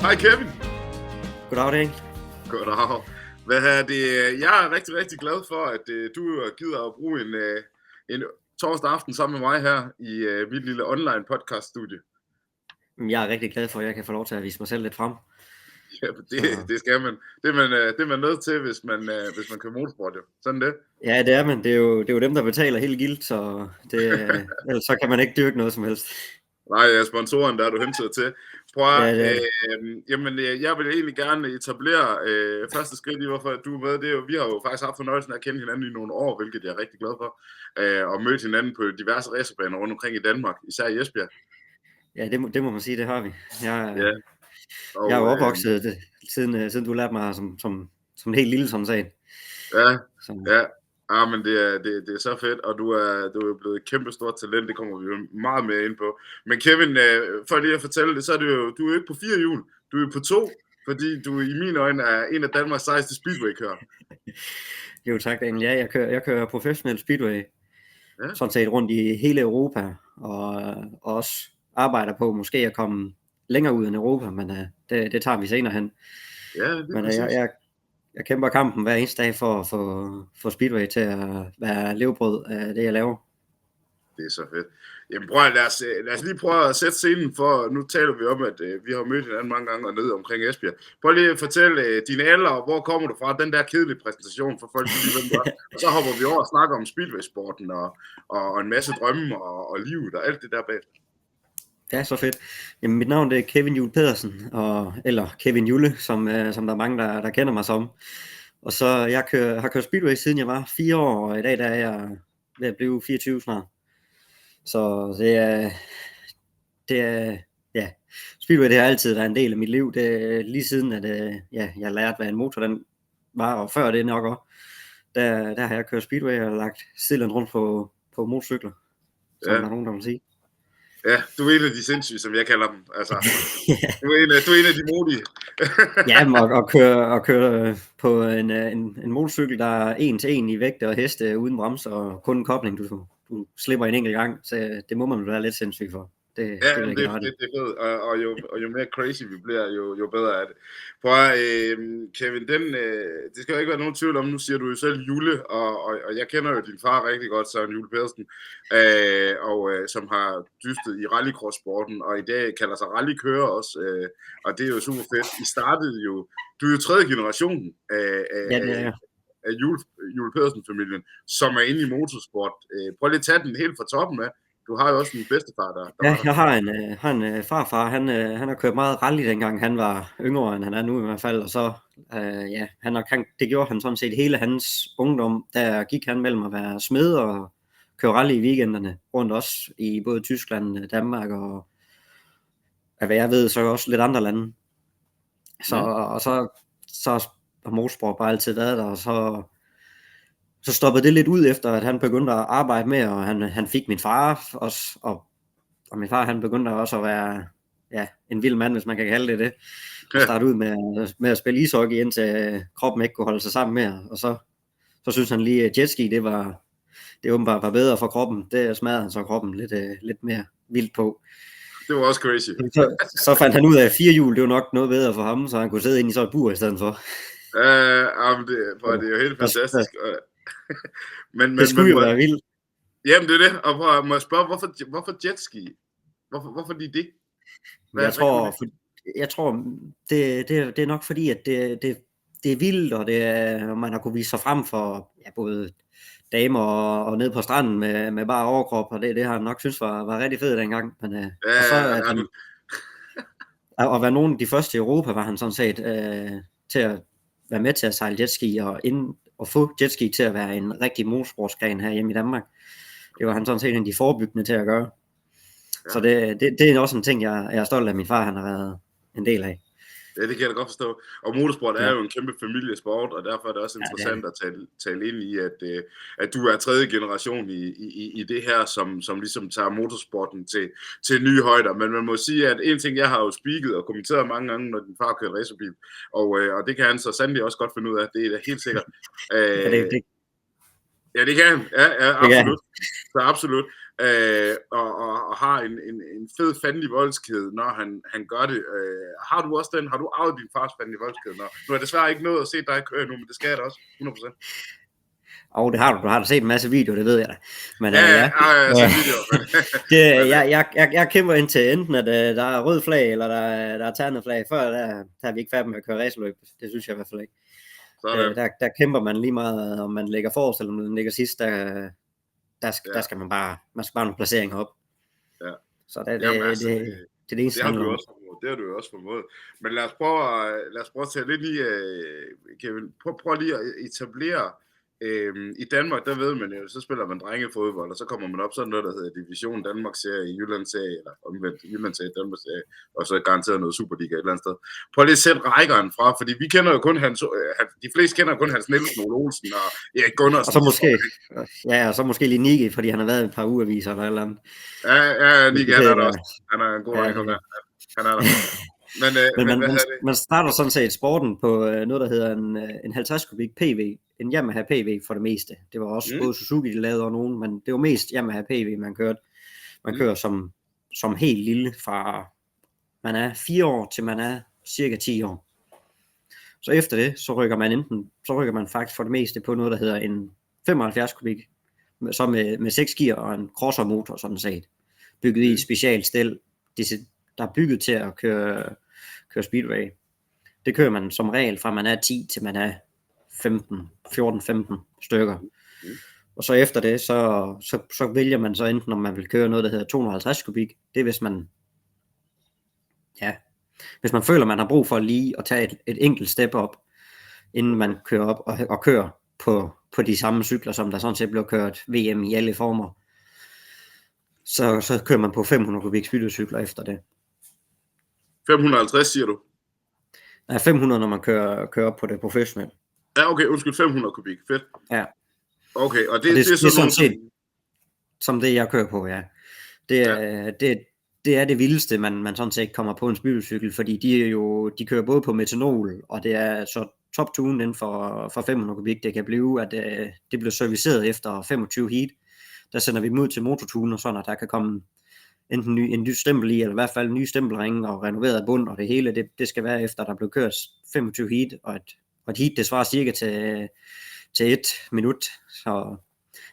Hej Kevin. Goddag. Goddag. Hvad er det? Jeg er rigtig, rigtig glad for, at du gider at bruge en torsdag aften sammen med mig her i mit lille online podcaststudie. Jeg er rigtig glad for, at jeg kan få lov til at vise mig selv lidt frem. Ja, det skal man. Det er man nødt til, hvis man kører motorsport, jo. Sådan det. Ja, det er man. Det er jo dem, der betaler hele gildt, så ellers så kan man ikke dyrke noget som helst. Nej, sponsoren, der er du hentet til. Prøv at, jeg vil egentlig gerne etablere første skridt i, hvorfor du er med. Det er jo, vi har jo faktisk haft fornøjelsen af at kende hinanden i nogle år, hvilket jeg er rigtig glad for. Og mødt hinanden på diverse racerbaner rundt omkring i Danmark, især i Esbjerg. Ja, det må man sige, det har vi. Jeg Og, er jo opvokset, siden du lærte mig som en helt lille sådan sag. Ja, men det er så fedt, og du er blevet et kæmpe stort talent, det kommer vi jo meget mere ind på. Men Kevin, for lige at fortælle det, så er du er jo ikke på 4 hjul, du er på 2, fordi du i mine øjne er en af Danmarks sejeste speedway-kører. Jo tak, Daniel. Ja, jeg kører professionel speedway, sådan set rundt i hele Europa, og også arbejder på måske at komme længere ud end Europa, men det tager vi senere hen. Ja, det er men jeg kæmper kampen hver eneste dag for at få speedway til at være levebrød af det, jeg laver. Det er så fedt. Jamen prøv at lad os lige prøve at sætte scenen for, nu taler vi om, at vi har mødt hinanden mange gange og nede omkring Esbjerg. Prøv lige at fortælle din alder, og hvor kommer du fra, den der kedelige præsentation for folk, og så hopper vi over og snakker om speedway-sporten og en masse drømme og livet og alt det der bag. Ja, så fedt. Jamen, mit navn det er Kevin Juhl Pedersen, eller Kevin Julle, som der er mange, der kender mig som. Og så jeg har kørt speedway siden jeg var 4 år, og i dag der er jeg ved at blive 24 snart. Så speedway det har altid været en del af mit liv. Det er lige siden, at jeg lærte, hvad en motor den var, og før det nok også. Der har jeg kørt speedway og lagt stillen rundt på motorcykler, som der er nogen, der vil sige. Ja, du er en af de sindssyge, som jeg kalder dem. Altså, du er en af de modige. Ja, og køre på en motorcykel, der er 1-til-1 i vægt og heste uden bremse og kun en kobling, du slipper en enkelt gang, så det må man være lidt sindssyg for. Det er fedt, og jo mere crazy vi bliver, jo bedre er det. Kevin, det skal jo ikke være nogen tvivl om, nu siger du jo selv Julle, og jeg kender jo din far rigtig godt, Søren Juhl Pedersen, som har dystet i rallycross-sporten, og i dag kalder sig rallykører også, og det er jo super fedt. I startede jo, du er jo 3. generation af Juhl Pedersen-familien, som er inde i motorsport. Prøv lige at tage den helt fra toppen af. Du har jo også en bedstefar, der jeg har en farfar, han har kørt meget rally dengang han var yngre, end han er nu i hvert fald, og så det gjorde han sådan set hele hans ungdom, der gik han mellem at være smed og køre rally i weekenderne, rundt også i både Tyskland, Danmark og hvad jeg ved, så også lidt andre lande. Og så har motorsport bare altid været der, og så stoppede det lidt ud efter, at han begyndte at arbejde med, og han fik min far også, og min far han begyndte også at være en vild mand, hvis man kan kalde det. Han startede ud med at spille ishockey, indtil kroppen ikke kunne holde sig sammen mere, og så synes han lige, at jetski, det åbenbart var bedre for kroppen. Det smadrede han så kroppen lidt mere vildt på. Det var også crazy. Så fandt han ud af, at 4 hjul, det var nok noget bedre for ham, så han kunne sidde inde i sådan et bur i stedet for. Det er jo helt fantastisk. Men det skulle jo være vildt. Jamen det er det, og må jeg spørge, hvorfor jetski? Hvorfor lige det? Jeg tror det er nok fordi, at det er vildt, og man har kunne vise sig frem for både damer og ned på stranden med bare overkrop, og det har han nok synes var rigtig fedt dengang. Men, og så at være nogen af de første i Europa, var han sådan set til at være med til at sejle jetski, og få jetski til at være en rigtig motorsportsgren her hjemme i Danmark. Det var han sådan set en af de forebyggende til at gøre. Ja. Så det er også en ting, jeg er stolt af, min far han har været en del af. Ja, det kan jeg da godt forstå. Og motorsport er jo en kæmpe familiesport, og derfor er det også interessant at tale ind i, at du er 3. generation i det her, som ligesom tager motorsporten til nye højder. Men man må sige, at en ting, jeg har jo speaket og kommenteret mange gange, når din far kører racerbil, og det kan han så sandelig også godt finde ud af, det er da helt sikkert. Ja, det kan han. Ja, absolut. Så absolut. og har en fed fandelig voldskæde, når han gør det. Har du også den? Har du arvet din fars fandelig voldskæde? Nu er jeg desværre ikke nået at se dig køre nu, men det skal jeg da også, 100%. Og det har du. Du har da set en masse videoer, det ved jeg da. Men ja. Jeg har set videoer. Jeg kæmper indtil enten, at der er rød flag, eller der er ternet flag. Før der er vi ikke færdige med at køre racerløb. Det synes jeg i hvert fald ikke. Der kæmper man lige meget, om man ligger forrest, eller om man ligger sidst. Der skal man bare nogle placeringer op. Ja. Så det er det eneste. Det har du jo også formået. Men lad os prøve at tage lidt i, Kevin. Prøv lige at etablere. I Danmark, der ved man jo, så spiller man drengefodbold, og så kommer man op sådan noget, der hedder Division Danmark-serie, Jylland-serie, eller omvendt Jylland-serie, Danmark-serie, og så garanteret noget Superliga et eller andet sted. Prøv lige at sætte rækkeren fra, fordi vi kender jo kun de fleste kender jo kun Hans Nielsen, Ole Olsen og Erik Gunnarsen. Og så måske lige Niki, fordi han har været et par ugeaviser eller andet. Ja, Niki, han er der også. Han er en god rækker der. Han er der. Man starter sådan set sporten på noget, der hedder en 50 kubik PV, en Yamaha PV for det meste. Det var også både Suzuki, de lavede og nogen, men det var mest Yamaha PV, man kørte. Man kører som helt lille fra man er 4 år til man er cirka 10 år. Så efter det, så rykker man faktisk for det meste på noget, der hedder en 75 kubik, så med 6 gear og en crossermotor sådan set, bygget i et specialstel, der er bygget til at køre speedway. Det kører man som regel fra man er 10 til man er 14-15 stykker. Og så efter det, så vælger man så enten, om man vil køre noget, der hedder 250 kubik. Det er, hvis man føler, man har brug for lige at tage et enkelt step op, inden man kører op og kører på de samme cykler, som der sådan set bliver kørt VM i alle former. Så kører man på 500 kubik speedway-cykler efter det. 550 siger du? Ja, 500, når man kører op på det professionelle. Ja, okay, undskyld, 500 kubik, fedt. Ja. Okay, og det er sådan set som det, jeg kører på, ja. Det er det vildeste, man sådan set kommer på en speedway-cykel, fordi de kører både på metanol, og det er så top-tune inden for 500 kubik, det kan blive, at det bliver serviceret efter 25 heat. Der sender vi dem ud til motortuner, sådan at der kan komme enten en ny stempel i, eller i hvert fald en ny stempelring og renoveret bund, og det hele, det skal være efter, der blev kørt 25 heat, og et heat, det svarer cirka til 1 minut, så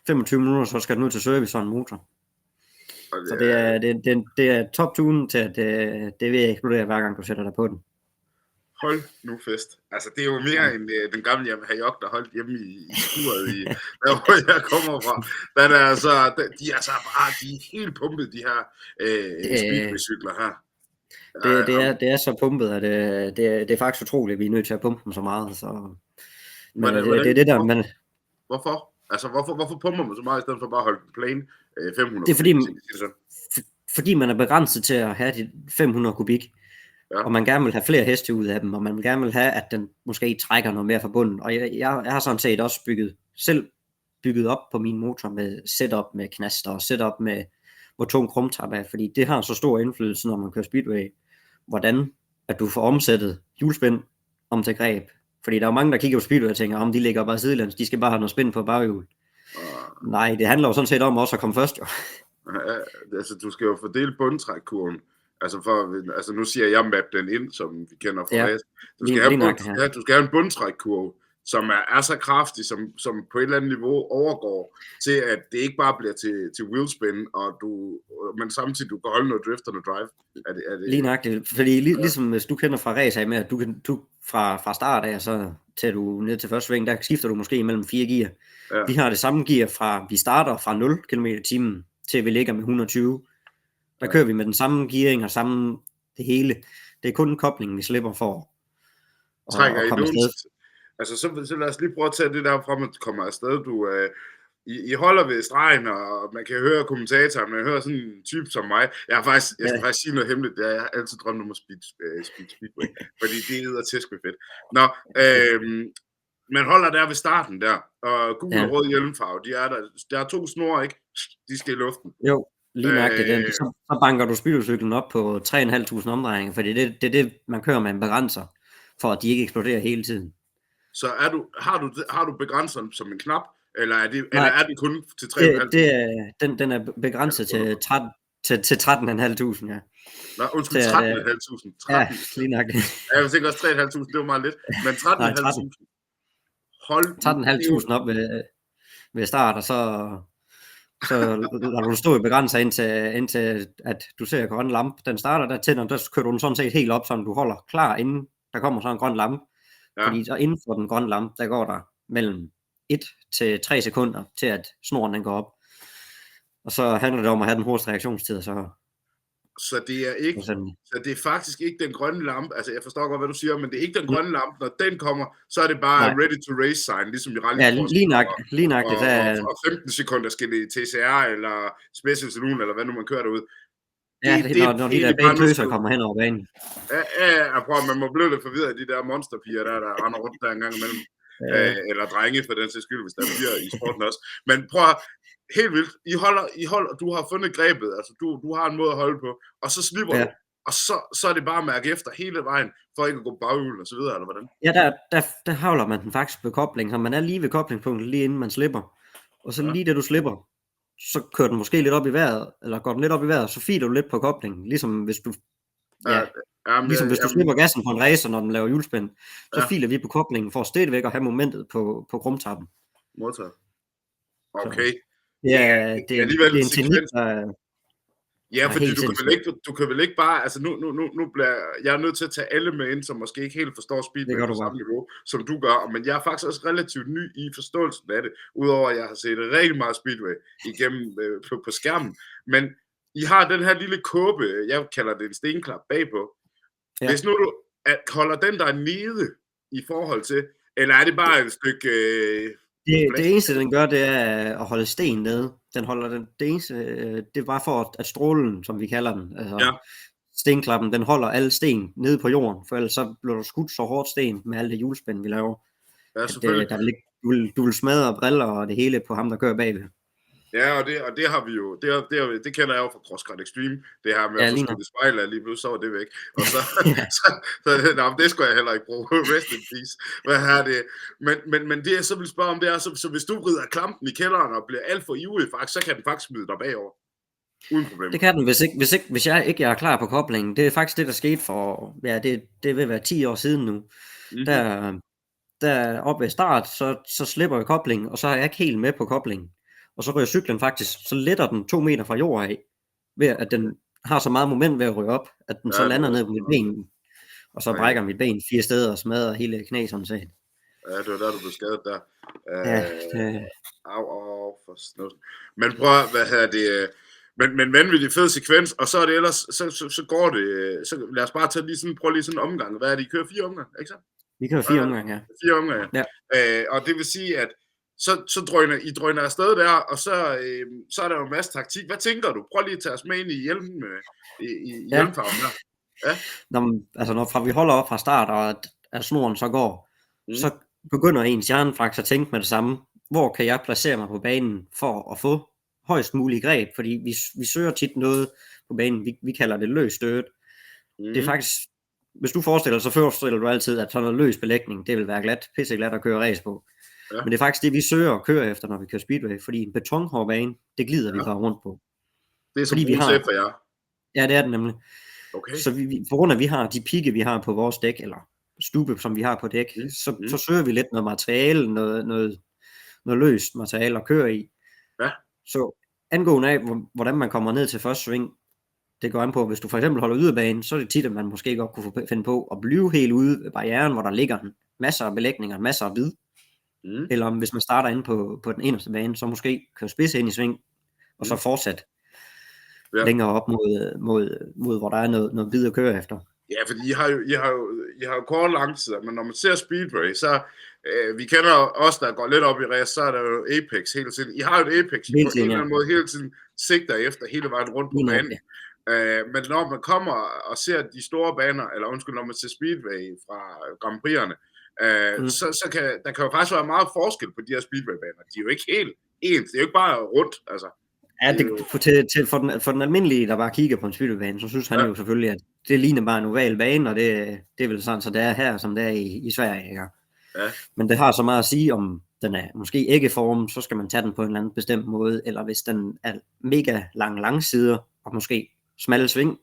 25 minutter, så skal den ud til service og en motor. Så det er top-tune til, at det vil eksplodere, hver gang du sætter dig på den. Hold nu fest. Altså, det er jo mere end den gamle Yamaha Jok, der holdt hjemme i skuret, der hvor jeg kommer fra. De er helt pumpet, de her speedway-cykler her. Det er så pumpet, at det er faktisk utroligt, at vi er nødt til at pumpe dem så meget. Så. Men det er det der, man... Hvorfor? Altså, hvorfor pumper man så meget, i stedet for bare at holde plain 500? Det er fordi man er begrænset til at have de 500 kubik. Ja. Og man gerne vil have flere heste ud af dem, og man vil gerne vil have, at den måske trækker noget mere fra bunden. Og jeg har sådan set også bygget op på min motor med setup med knaster, og setup med, hvor tung krumtap er, fordi det har så stor indflydelse, når man kører speedway, hvordan at du får omsættet hjulspind om til greb. Fordi der er jo mange, der kigger på speedway og tænker, om de ligger bare sidelæns, de skal bare have noget spind på baghjul. Nej, det handler jo sådan set om også at komme først, jo. Ja, altså, du skal jo fordele bundtrækkurven. Altså nu siger jeg map den ind, som vi kender fra race. Du skal have en bundtrækkurve, som er så kraftig, som på et eller andet niveau overgår til, at det ikke bare bliver til wheelspin, men samtidig du kan holde noget drift og noget drive. Er det... Lige nøjagtigt, fordi ligesom hvis du kender fra race af med, at du fra start af, så til du ned til første sving, der skifter du måske imellem 4 gear. Ja. Vi har det samme gear fra, vi starter fra 0 km/t, til vi ligger med 120. Der kører vi med den samme gearing og samme det hele. Det er kun koblingen, vi slipper for. Trænger I nogen? Altså, så lad os lige prøve at tage det der frem, at kommer afsted. I holder ved stregen, og man kan høre kommentatoren, man hører sådan en type som mig. Jeg skal faktisk sige noget hemmeligt. Jeg har altid drømt om at speedway, fordi det er tæsk med fedt. Nå, man holder der ved starten der, og gul og rød hjelmfarve, de er der er 2 snore, ikke? De skal i luften. Jo. Lige nøjagtigt, så banker du speedway-cyklen op på 3.500 omdrejninger, fordi det er det, man kører med en begrænser, for at de ikke eksploderer hele tiden. Så har du begrænseren som en knap, Eller eller Nej, er den kun til 3.500? den er begrænset til 13.500, ja. Nå, undskyld, Til, 13.500. ja, lige nok det. Ja, jeg tænker også 3.500, det var meget lidt. Men 13.500. Nej, 13. Hold nu. 13.500 op ved start, og så lader du stå i begrænser indtil at du ser grøn lampe. Den starter, der tænder, der kører du den sådan set helt op, så du holder klar, inden der kommer så en grøn lampe. Ja. Fordi så inden for den grønne lampe, der går der mellem 1 til 3 sekunder til, at snoren den går op. Og så handler det om at have den hurtigste reaktionstid, Så det er faktisk ikke den grønne lampe. Altså, jeg forstår godt, hvad du siger, men det er ikke den grønne lampe. Når den kommer, så er det bare ready to race sign, ligesom i rally. Ja, lige nok det. Og 15 sekunder skal det i TCR, eller Special Saloon, eller hvad nu man kører derude. Ja, når de der banetøser kommer hen over banen. Ja, man må blive lidt forvirret af de der monsterpiger, der render rundt der en gang imellem. Eller drenge, for den sags skyld, hvis der er piger i sporten også. Men prøv at helt vildt. I holder, du har fundet grebet, altså du har en måde at holde på, og så slipper du, og så er det bare at mærke efter hele vejen, for ikke at gå baghjul og så videre, eller hvordan? Ja, der holder man den faktisk ved kobling, så man er lige ved koblingspunktet, lige inden man slipper. Og så lige da du slipper, så kører den måske lidt op i vejret, eller går den lidt op i vejret, så filer du lidt på koblingen, ligesom hvis du hvis du slipper gassen på en racer, når den laver hjulspænd, så filer vi på koblingen for stadigvæk at have momentet på krumtappen. Modtaget. Okay. Ja, det er en teknik, ja, fordi du kan vel ikke bare, altså nu bliver jeg nødt til at tage alle med ind, som måske ikke helt forstår speedway på samme niveau, som du gør, men jeg er faktisk også relativt ny i forståelsen af det, udover at jeg har set rigtig meget speedway igennem på skærmen, men I har den her lille kåbe, jeg kalder det en stenklap bagpå. Ja. Hvis nu du holder den der nede i forhold til, eller er det bare et stykke... Det eneste, den gør, det er at holde sten nede. Den holder det eneste, det er bare for, at strålen, som vi kalder den, altså stenklappen, den holder alle sten nede på jorden, for ellers så bliver du skudt så hårdt sten med alle det hjulspænd, vi laver. Ja, selvfølgelig. Du vil smadre briller og det hele på ham, der kører bagved. Ja, og det har vi jo, det kender jeg jo fra CrossCut Extreme, det her med at få skudt i spejl, og lige pludselig så var det væk. Og så, det skulle jeg heller ikke bruge. Rest in peace. Hvad er det? Men det jeg så vil spørge om, det er, så hvis du vrider klampen i kælderen og bliver alt for ivrig, så kan den faktisk smide dig bagover. Uden problem. Det kan den, hvis jeg ikke er klar på koblingen. Det er faktisk det, der skete for, det vil være 10 år siden nu. Mm-hmm. Der op ved start, så slipper jeg koblingen, og så er jeg ikke helt med på koblingen. Og så ryger cyklen faktisk, så letter den 2 meter fra jorden af, ved at den har så meget moment ved at ryge op, at den så lander ned på mit ben, og så brækker mit ben 4 steder og smadrer hele knæ sådan set. Ja, det var der, du blev skadet der. Au, for snøden. Men prøv, men vanvittig fed sekvens, og så er det ellers, så går det, så lad os bare tage prøv lige sådan en omgang. Hvad er det, I kører 4 omgang, ikke så? Vi kører 4 omgang, ja. 4 omgang, ja. Og det vil sige, at så drøner afsted der, og så er der jo en masse taktik. Hvad tænker du? Prøv lige at tage os med ind i hjelmen, i hjelmfarven der. Ja. Når vi holder op fra start, og at snoren så går, så begynder ens hjerne faktisk at tænke med det samme. Hvor kan jeg placere mig på banen for at få højst mulig greb? Fordi vi søger tit noget på banen, vi kalder det løs støt. Det er faktisk, hvis du forestiller du altid, at sådan noget løs belægning, det vil være glat, pisseglat at køre race på. Ja. Men det er faktisk det, vi søger at køre efter, når vi kører speedway, fordi en betonhård bane, det glider vi bare rundt på. Det er som bruges for jer. Ja, det er det nemlig. Okay. Så på grund af, at vi har de pigge, vi har på vores dæk, eller stube, som vi har på dæk, så søger vi lidt noget materiale, noget løst materiale at køre i. Ja. Så angående af, hvordan man kommer ned til første sving, det går an på, hvis du for eksempel holder yderbanen, så er det tit, at man måske godt kunne finde på at blive helt ude ved barrieren, hvor der ligger masser af belægninger, masser af bid. Eller hvis man starter inde på den eneste bane, så måske kører spidse ind i sving, og så fortsat længere op mod hvor der er noget bid at køre efter. Ja, fordi I har jo kort langtider, men når man ser speedway, så vi kender os, der går lidt op i race, så er der jo Apex hele tiden. I har jo et Apex på en eller anden måde hele tiden sigter efter hele vejen rundt på banen. Men når man kommer og ser de store baner, eller når man ser speedway fra Grand Prix'erne, så kan der jo faktisk være meget forskel på de her speedway-baner. De er jo ikke helt ens. Det er jo ikke bare rundt, altså. Ja, for den almindelige, der bare kigger på en speedway-bane, så synes han jo selvfølgelig, at det ligner bare en oval bane, og det er vel sådan, så det er her, som det er i Sverige, ikke? Ja. Men det har så meget at sige, om den er måske æggeformet, så skal man tage den på en eller anden bestemt måde, eller hvis den er mega langsider, og måske smalle sving,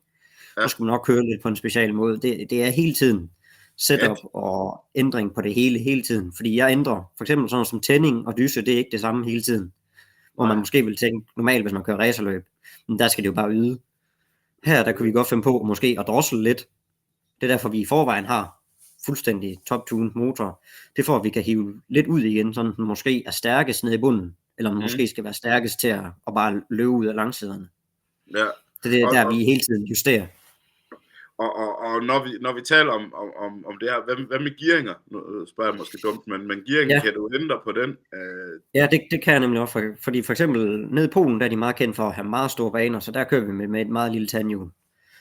så skal man nok køre lidt på en special måde. Det er hele tiden setup og ændring på det hele tiden, fordi jeg ændrer, for eksempel sådan som tænding og dyse, det er ikke det samme hele tiden, hvor man måske vil tænke, normalt hvis man kører racerløb, men der skal det jo bare yde. Her, der kunne vi godt finde på måske at drossle lidt. Det er derfor, vi i forvejen har fuldstændig top-tuned motor. Det får, at vi kan hive lidt ud igen, sådan den måske er stærkest nede i bunden, eller den måske skal være stærkest til at bare løbe ud af langsiderne. Ja. Det er der, vi hele tiden justerer. Og når vi taler om det her, hvad med gearinger? Nu spørger jeg måske dumt, men gearingen, kan du ændre på den? Ja, det kan jeg nemlig også, fordi for eksempel nede i Polen, der er de meget kendt for at have meget store baner, så der kører vi med et meget lille tandhjul.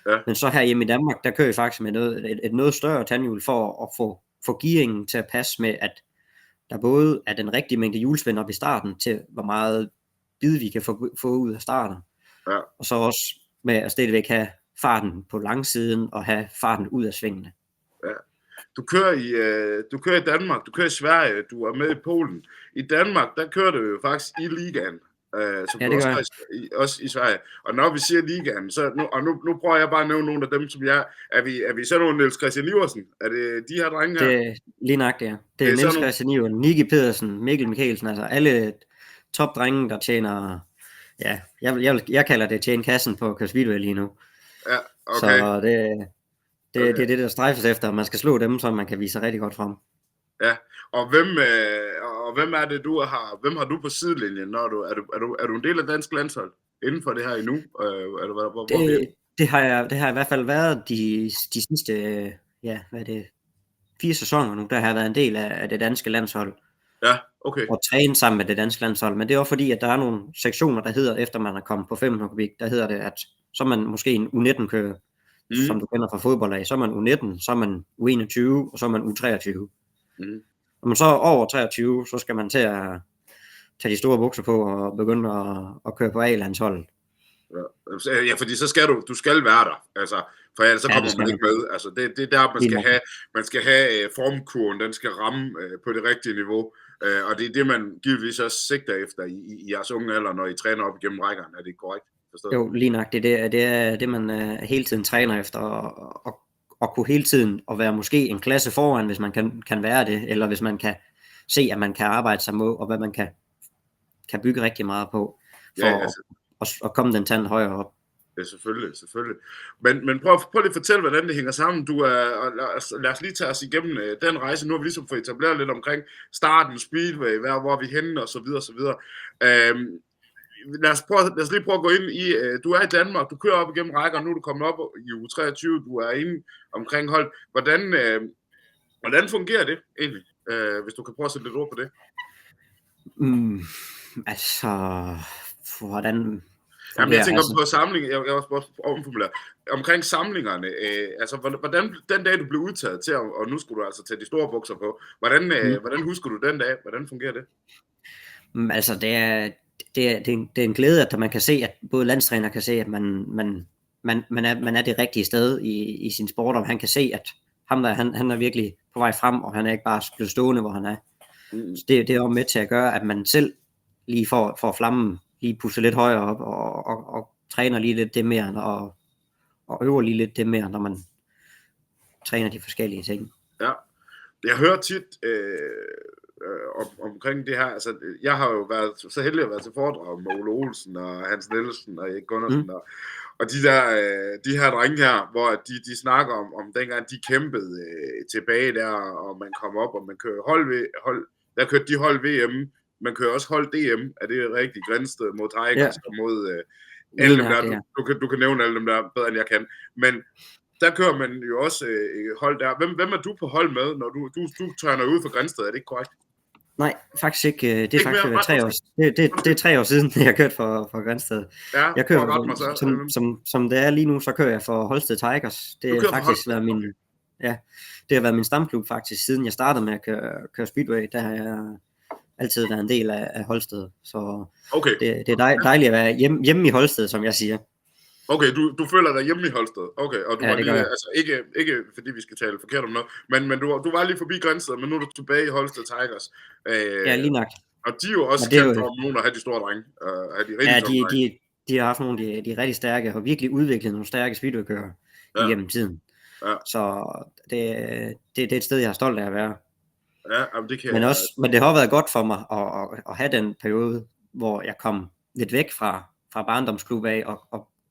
Ja. Men så her hjemme i Danmark, der kører vi faktisk med et noget større tandhjul for at få gearingen til at passe med, at der både er den rigtige mængde hjulsvind op i starten, til hvor meget bid vi kan få ud af starten. Ja. Og så også med at stadigvæk have farten på langsiden og have farten ud af svingene. Ja. Du kører i Danmark, du kører i Sverige, du er med i Polen. I Danmark, der kører du jo faktisk i ligaen. Som du også i Sverige. Og når vi siger ligaen, så nu prøver jeg bare at nævne nogle af dem, som jeg er vi så nogle Niels Christian Iversen? Er det de her drenge her? Det er lige nok det, ja. Det er Niels Christian Iversen, Nicky Pedersen, Mikkel Mikkelsen, altså alle topdrenge, der tjener, ja, jeg kalder det tjene kassen på Kørs Speedway lige nu. Ja, okay. Så det er det, der strejfes efter, man skal slå dem, så man kan vise sig rigtig godt frem. Ja, og hvem er det, hvem har du på sidelinjen, når er du en del af dansk landshold inden for det her endnu? Det har jeg i hvert fald været de sidste, 4 sæsoner nu, der har jeg været en del af det danske landshold. Ja, okay. Og træne sammen med det danske landshold, men det er også fordi, at der er nogle sektioner, der hedder, efter man er kommet på 500 kubik, der hedder det, at så er man måske en U19-kører, som du kender fra fodbold af, så er man U19, så er man U21, og så er man U23. Når man så er over 23, så skal man til at tage de store bukser på og begynde at køre på A-landsholdet. Ja, fordi så skal du skal være der, altså, for ellers så kommer man ikke med. Altså, det er der, man skal have formkurven, den skal ramme på det rigtige niveau, og det er det, man givetvis også sigter efter i jeres unge alder, når I træner op igennem rækkerne. Er det korrekt forstået? Jo, lige nok. Det er det, man hele tiden træner efter, og kunne hele tiden at være måske en klasse foran, hvis man kan være det, eller hvis man kan se, at man kan arbejde sig mod, og hvad man kan bygge rigtig meget på, for at komme den tand højere op. Ja, selvfølgelig. Men prøv lige at fortælle, hvordan det hænger sammen. Lad os lige tage os igennem den rejse. Nu har vi ligesom fået etableret lidt omkring starten, Speedway, hvor vi henne, og så videre. Lad os lige prøve at gå ind i, du er i Danmark, du kører op igennem rækker, nu er du kommet op i U23, du er inde omkring hold. Hvordan fungerer det egentlig, hvis du kan prøve at sætte lidt ord på det? Altså, hvordan... Jamen, jeg tænker på samlinger, jeg også bare omformulere. Omkring samlingerne, altså hvordan den dag du blev udtaget til, og nu skulle du altså tage de store bukser på, hvordan husker du den dag? Hvordan fungerer det? Altså, det er en glæde, at man kan se, at både landstræner kan se, at man er det rigtige sted i sin sport, og han kan se, at han er virkelig på vej frem, og han er ikke bare blevet stående, hvor han er. Så det er jo med til at gøre, at man selv lige får flammen lige pusser lidt højere op, og træner lige lidt det mere, og øver lige lidt det mere, når man træner de forskellige ting. Ja, jeg hører tit omkring det her, altså jeg har jo været så heldig at være til foredrag med Ole Olsen og Hans Nielsen og Erik Gundersen og de her drenge her, hvor de snakker om dengang de kæmpede tilbage der, og man kom op, og man kører hold, der kørte de hold VM, man kører også hold DM, er det rigtigt? Grænsted mod Tigers og mod alle dem der, du kan nævne alle dem der bedre end jeg kan, men der kører man jo også hold der. Hvem er du på hold med, når du tørner ud for Grænsted, er det ikke korrekt? Nej, faktisk ikke. Det er faktisk 3 år. Det er 3 år siden, jeg har kørt for Grænsted. Ja, jeg kører som det er lige nu, så kører jeg for Holsted Tigers. Det har faktisk været det har været min stamklub faktisk, siden jeg startede med at køre Speedway. Der har jeg altid været en del af Holsted. Så det er dejligt at være hjemme i Holsted, som jeg siger. Okay, du føler dig hjemme i Holsted. Okay, og du Ja, var det gør lige, jeg. altså ikke fordi vi skal tale forkert om noget, men du var lige forbi Grænsted, men nu er du tilbage i Holsted Tigers. Ja, lige nok. Og de er jo også Men det er kendt jo, for nogen at have de store drenge, have de rigtig ja, tomme drenge. de har haft nogle de er rigtig stærke, og virkelig udviklet nogle stærke speedwaykørere Ja, igennem tiden. ja, Så det er et sted, jeg er stolt af at være. ja, jamen det kan jeg. Men det har været godt for mig at have den periode, hvor jeg kom lidt væk fra barndomsklub af,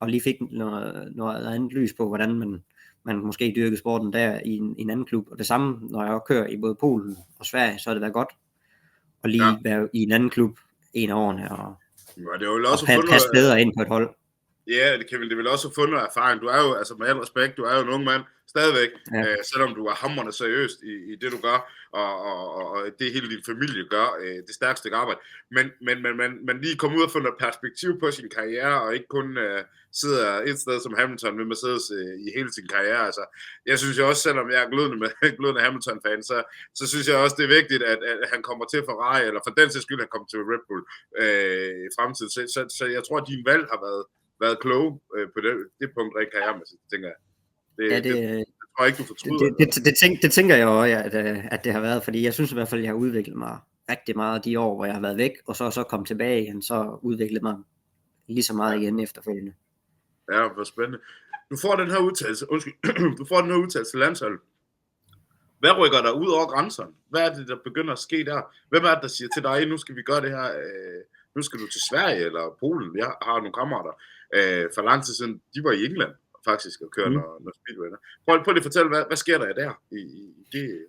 og lige fik noget andet lys på, hvordan man måske dyrkede sporten der i en anden klub. Og det samme, når jeg kører i både Polen og Sverige, så har det været godt at lige være i en anden klub en af årene, og det er jo også passe bedre ind på et hold. Ja, det vil også have fundet erfaring. Du er jo, altså med al respekt, du er jo en ung mand, stadigvæk, selvom du er hamrende seriøst i det, du gør, og det hele din familie gør, det stærkeste stykke arbejde. Men lige komme ud og få noget perspektiv på sin karriere, og ikke kun sidder et sted som Hamilton med Mercedes i hele sin karriere. Altså, jeg synes jo også, selvom jeg er glødende Hamilton-fan, så synes jeg også, det er vigtigt, at han kommer til Ferrari, eller for den sags skyld, han kommer til Red Bull i fremtiden. Så jeg tror, at din valg har været kloge på det punkt rent karrieremæssigt, tænker jeg. Det tror jeg ikke, du fortryder. Det tænker jeg også, at det har været, fordi jeg synes i hvert fald, at jeg har udviklet mig rigtig meget de år, hvor jeg har været væk, og så kom tilbage igen, så udviklet mig lige så meget igen efterfølgende. Ja, hvor spændende. Du får den her udtalelse til landsholdet. Hvad rykker der ud over grænserne? Hvad er det, der begynder at ske der? Hvem er det, der siger til dig, nu skal vi gøre det her, nu skal du til Sverige eller Polen? Jeg har nogle kammerater for lang tid siden, de var i England faktisk og kørte noget speedway. Prøv lige at fortælle, hvad sker der der i det?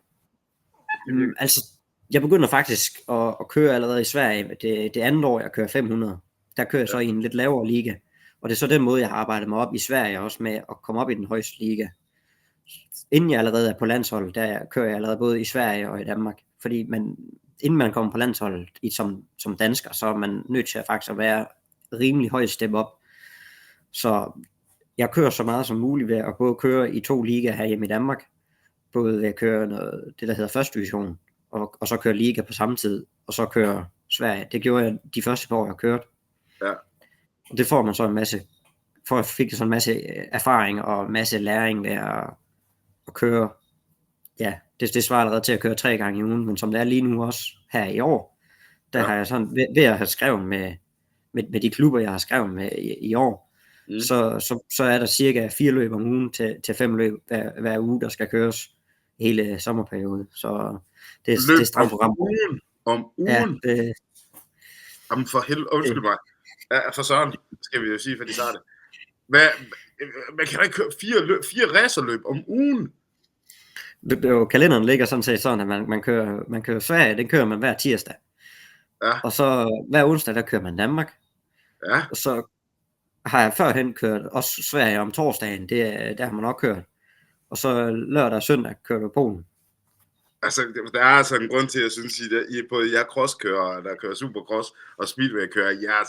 Altså, jeg begynder faktisk at køre allerede i Sverige. Det andet år, jeg kører 500. Der kører jeg så i en lidt lavere liga. Og det er så den måde, jeg har arbejdet mig op i Sverige også med at komme op i den højeste liga. Inden jeg allerede er på landsholdet, der kører jeg allerede både i Sverige og i Danmark. Fordi inden man kommer på landsholdet som dansker, så er man nødt til at faktisk at være rimelig højt step op. Så jeg kører så meget som muligt ved at både køre i 2 ligaer her hjemme i Danmark. Både ved at køre det, der hedder første division, og så køre liga på samme tid, og så køre Sverige. Det gjorde jeg de første par år, jeg kørte. Ja. Og det får man så fik så en masse erfaring og en masse læring ved at køre. Ja, det svarer allerede til at køre 3 gange i ugen, men som det er lige nu også her i år, der har jeg sådan, ved at have skrevet med de klubber, jeg har skrevet med i år, så er der cirka 4 løb om ugen til 5 løb hver uge, der skal køres hele sommerperioden. Så det er et stramt program. Om ugen? Ja, Jamen for helvede, undskyld mig. For søren, skal vi jo sige, for de tager det. Man kan da ikke køre 4 racerløb om ugen? Kalenderen ligger sådan set sådan, at man kører Sverige, den kører man hver tirsdag. Ja. Og så hver onsdag, der kører man Danmark. Ja. Og så har jeg førhen kørt også Sverige om torsdagen, der har man også kørt. Og så lørdag og søndag kører du Polen. Altså, der er altså en grund til, at jeg synes, at både jeg crosskører, der kører supercross, og speedway-kører, jeg er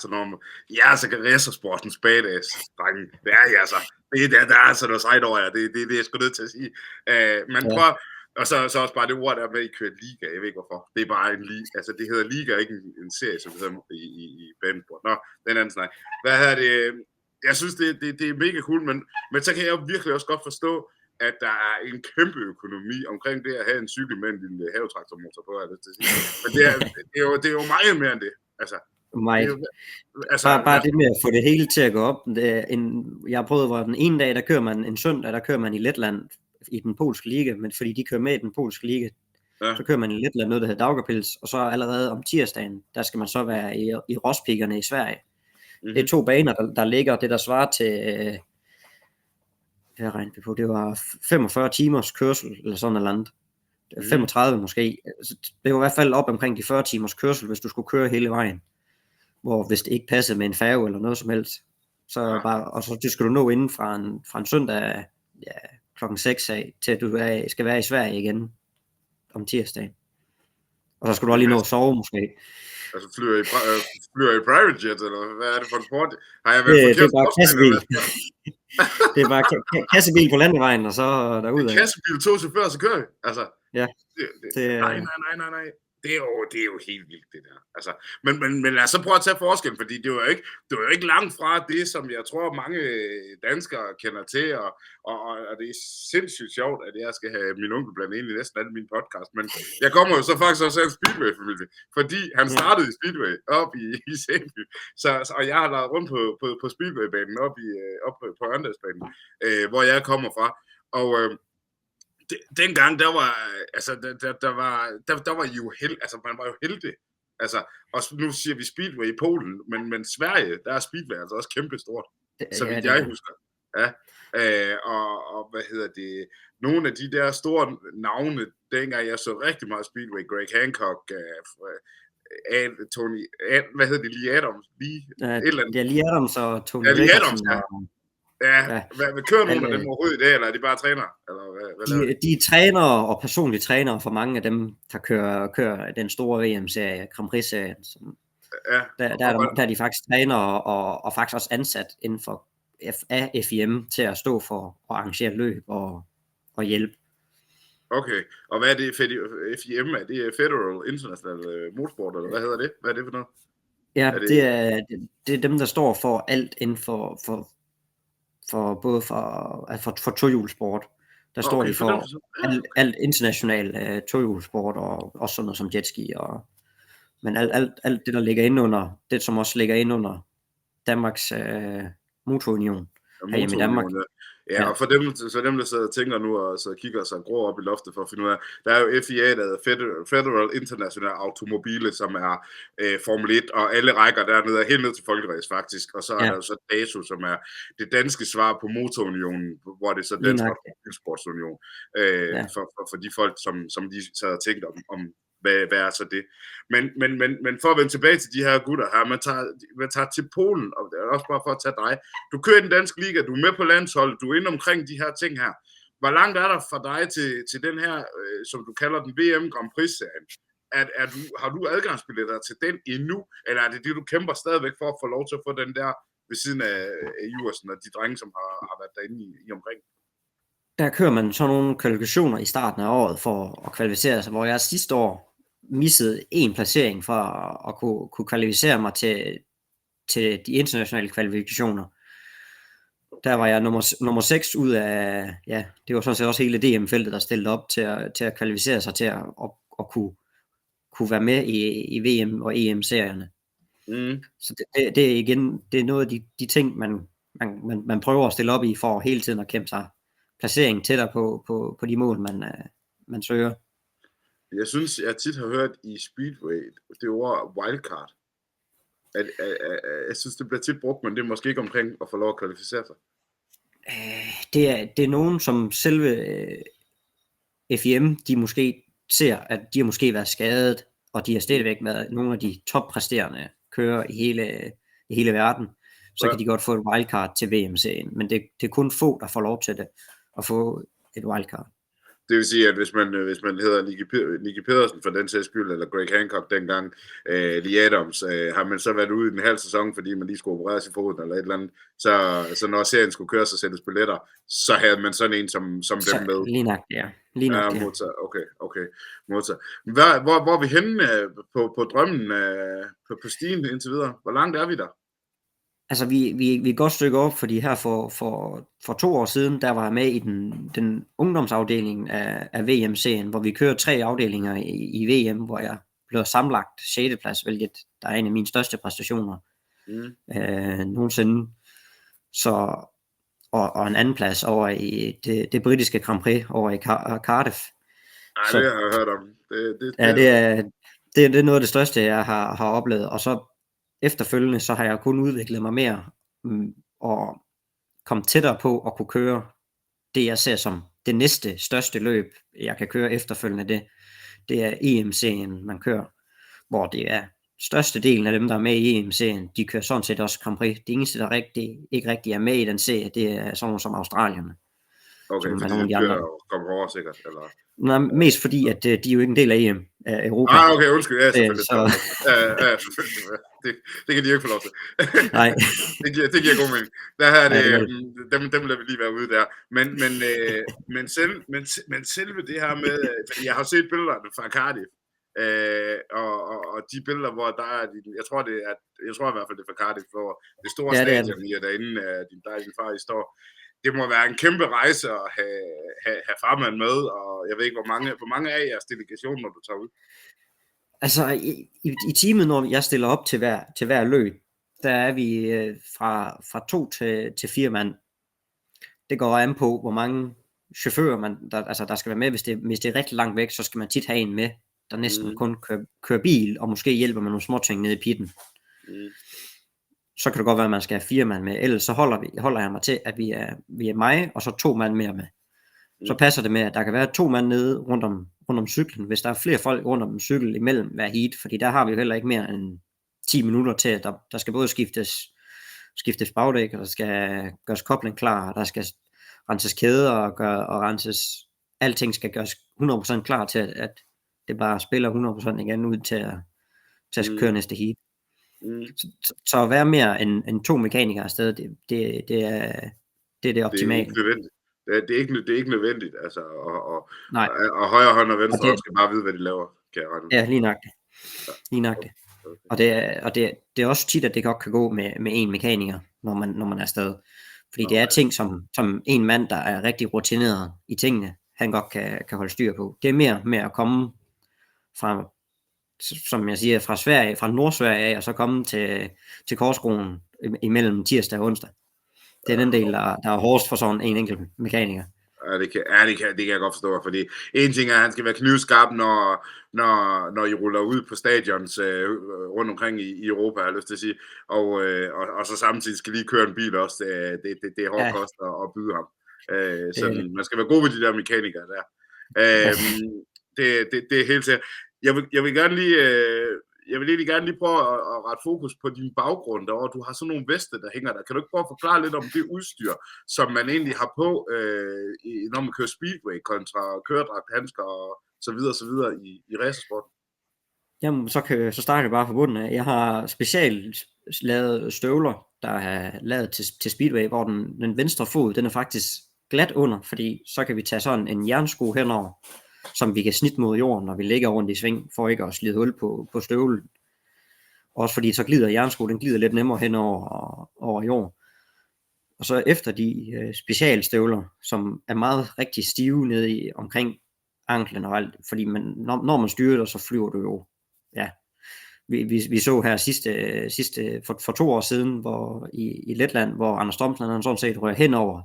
altså racersportens badass, drenge. Det er jeg altså. Der er altså noget sejt over jer, det er jeg sgu nødt til at sige. Men prøv, og så også bare det ord, der med, I kører liga, jeg ved ikke hvorfor. Det er bare en liga, altså det hedder liga, ikke en serie, som det hedder i banesport. Nå, den anden snak. Hvad hedder det? Jeg synes, det er mega cool, men så kan jeg jo virkelig også godt forstå, at der er en kæmpe økonomi omkring det at have en cykel med en lille havetraktormotor på, men det er jo meget mere end det. Altså, bare det med at få det hele til at gå op. Jeg har prøvet, hvor den ene dag, der kører man en søndag, der kører man i Letland i den polske liga, men fordi de kører med i den polske liga, så kører man i Letland noget, der hedder Daugavpils, og så allerede om tirsdagen, der skal man så være i Rospigerne i Sverige. Det er 2 baner, der ligger, det der svarer til... Jeg regnede på, det var 45 timers kørsel, eller sådan noget andet. 35 måske. Det var i hvert fald op omkring de 40 timers kørsel, hvis du skulle køre hele vejen. Hvor hvis det ikke passede med en færge eller noget som helst, så bare, og så det skal du nå inden fra en søndag klokken 6 af, til at du skal være i Sverige igen om tirsdagen. Og så skal du også lige nå at sove måske. Altså flyver i private jet, eller hvad er det for en sport? Har jeg været det er bare kassebil. Det er bare kassebil på landevejen, og så derudad. Kassebil, 2 chauffører, så kører vi. Altså, ja. Nej. det er jo helt vildt, det der. Altså, men lad os så prøve at tage forskellen, fordi det var jo ikke langt fra det, som jeg tror mange danskere kender til, og det er sindssygt sjovt, at jeg skal have min onkel blandt ind i næsten alle mine podcast, men jeg kommer jo så faktisk også af en Speedway-familie, fordi han startede i Speedway op i Sæby, og jeg har lavet rundt på Speedway-banen op på Ørndagsbanen, hvor jeg kommer fra, og dengang, der var I jo altså man var jo heldig. Altså, og nu siger vi Speedway i Polen, men Sverige, der er Speedway altså også kæmpestort, så vidt jeg husker. Ja. Og hvad hedder det, nogle af de der store navne, dengang jeg så rigtig meget Speedway, Greg Hancock, Tony, hvad hedder det, Lee Adams, Lee Adams og Tony Lee Adams, ja. Hvad kører nogle af dem overhovedet i dag, eller er de bare trænere? De er trænere og personlige trænere for mange af dem, der kører den store VM-serie, Grand Prix-serien. Der er de faktisk trænere og faktisk også ansat inden for FIM til at stå for at arrangere løb og hjælpe. Okay, og hvad er det FIM? Er det Federal International Motorsport, eller hvad hedder det? Hvad er det for noget? Ja, det er dem, der står for alt inden for både for tohjulsport. Der står de for alt international tohjulsport og også sådan noget som jetski men alt det der ligger inde under det, som også ligger inde under Danmarks motorunion herhjemme i Danmark. Ja, og for dem der sidder og tænker nu og så kigger sig grå op i loftet for at finde ud af, der er jo FIA, der hedder Federal International Automobile, som er Formel 1, og alle rækker dernede er helt ned til folkeræs faktisk, og så er der jo så DASU, som er det danske svar på motorunionen, hvor det er så Dansk Sportsunion, for de folk, som de sad og tænkte om hvad er så det? Men for at vende tilbage til de her gutter her, man tager til Polen, og det er også bare for at tage dig. Du kører i den danske liga, du er med på landsholdet, du er inde omkring de her ting her. Hvor langt er der for dig til den her, som du kalder den VM Grand Prix-serien? Har du adgangsbilletter til den endnu, eller er det det, du kæmper stadigvæk for at få lov til at få den der ved siden af Iversen og de drenge, som har været derinde i omkring? Der kører man sådan nogle kvalifikationer i starten af året for at kvalificere sig, hvor jeg sidste år missede en placering for at kunne kvalificere mig til de internationale kvalifikationer. Der var jeg nummer 6 ud af, det var sådan set også hele DM-feltet, der stillede op til at kvalificere sig til at kunne være med i VM og EM-serierne. Så det er igen, det er noget af de ting, man prøver at stille op i for hele tiden at kæmpe sig placering tættere på de mål, man søger. Jeg synes, jeg tit har hørt i Speedway, det ord wildcard. Jeg synes, det bliver tit brugt, men det er måske ikke omkring at få lov at kvalificere sig. Det er nogen, som selve FIM, de måske ser, at de har måske været skadet, og de har stadigvæk været nogle af de toppræsterende kører i hele verden. Så kan de godt få et wildcard til VM-serien, men det er kun få, der får lov til det, at få et wildcard. Det vil sige, at hvis man hedder Nicky Pedersen for den sags skyld, eller Greg Hancock dengang, Lee Adams, har man så været ude i en halv sæson, fordi man lige skulle opereres i foden eller et eller andet, så når serien skulle køre, så sættes billetter, så havde man sådan en som dem med. Lige nok, ja. Okay. Hvor er vi henne på drømmen på stigen indtil videre? Hvor langt er vi der? Altså, vi er et godt stykke op, fordi her for 2 år siden, der var jeg med i den ungdomsafdeling af VM-serien, hvor vi kører 3 afdelinger i VM, hvor jeg blev sammenlagt 6. plads, hvilket der er en af mine største præstationer nogensinde. Så, og en anden plads over i det britiske Grand Prix over i Cardiff. Nej, det har jeg hørt om. Det er noget af det største, jeg har oplevet, og så efterfølgende, så har jeg kun udviklet mig mere og kommet tættere på at kunne køre det, jeg ser som det næste største løb, jeg kan køre efterfølgende. Det er EM-serien, man kører, hvor det er største delen af dem, der er med i EM-serien, de kører sådan set også Grand Prix. Det eneste, der ikke rigtig er med i den serie, det er sådan nogle som australierne. Okay, fordi de kører Comfort sikkert, eller? Nej, mest fordi, at de er jo ikke en del af EM, af Europa. Okay, undskyld, ja, selvfølgelig. Selvfølgelig. Det kan de jo ikke få lov til. Nej. det giver god mening. Der her, dem lader vi lige være ude der. Men selve det her med, fordi jeg har set billederne fra Cardiff, Og de billeder, hvor der er jeg tror i hvert fald, det er fra Cardiff, hvor det store Ja, det er det. stadion i, og derinde der er din far, I står. Det må være en kæmpe rejse at have farmand med, og jeg ved ikke, hvor mange af jeres delegation, når du tager ud? Altså i teamet, når jeg stiller op til hver løb, der er vi fra 2 til 4 mand. Det går an på, hvor mange chauffører der skal være med. Hvis det er rigtig langt væk, så skal man tit have en med, der næsten kun kører bil, og måske hjælper med nogle småting nede i pitten. Så kan det godt være, at man skal have 4 mand med. Ellers så holder jeg mig til, at vi er mig, og så 2 mand mere med. Så passer det med, at der kan være 2 mand nede rundt om cyklen, hvis der er flere folk rundt om en cykel imellem hver heat, fordi der har vi jo heller ikke mere end 10 minutter til, at der skal både skiftes bagdæk, og der skal gøres kobling klar, og der skal renses kæder og renses, alting skal gøres 100% klar til, at det bare spiller 100% igen ud til at køre næste heat. Så at være mere end 2 mekanikere afsted, det er optimale. Det er ikke nødvendigt, altså, og højre hånd og venstre hånd skal bare vide, hvad de laver, kan jeg regne med. Ja, lige nøjagtigt. Okay. Og det er også tit, at det godt kan gå med en mekaniker, når man er afsted. Fordi det er ting, som en mand, der er rigtig rutineret i tingene, han godt kan holde styr på. Det er mere med at komme fra, som jeg siger, fra Sverige, fra Nordsverige af, og så komme til Korskronen imellem tirsdag og onsdag. Det er den del, der er hårdest for sådan en enkelt mekaniker. Ja, det kan jeg godt forstå, fordi en ting er, at han skal være knivskarp, når I ruller ud på stadions rundt omkring i Europa, har jeg lyst til at sige, og så samtidig skal lige køre en bil også. Det er hårdt kost at byde ham. Så man skal være god ved de der mekanikere der. Det er helt sikkert. Jeg vil egentlig gerne lige prøve at rette fokus på din baggrund derovre. Du har sådan nogle veste, der hænger der. Kan du ikke prøve at forklare lidt om det udstyr, som man egentlig har på, når man kører speedway kontra køredragt, handsker og så videre i racersporten? Jamen, så starter jeg bare fra bunden af. Jeg har specielt lavet støvler, der er lavet til speedway, hvor den venstre fod, den er faktisk glat under, fordi så kan vi tage sådan en jernsko henover, som vi kan snitte mod jorden, når vi ligger rundt i sving, for ikke at slide hul på støvlen. Også fordi så glider jernsko, den glider lidt nemmere hen over jord. Og så efter de specialstøvler, som er meget rigtig stive nede omkring anklen og alt, fordi når man styrer, så flyver du jo. Ja. Vi så her sidste for 2 år siden, hvor i Letland, hvor Anders Thomsen han sådan set rører hen over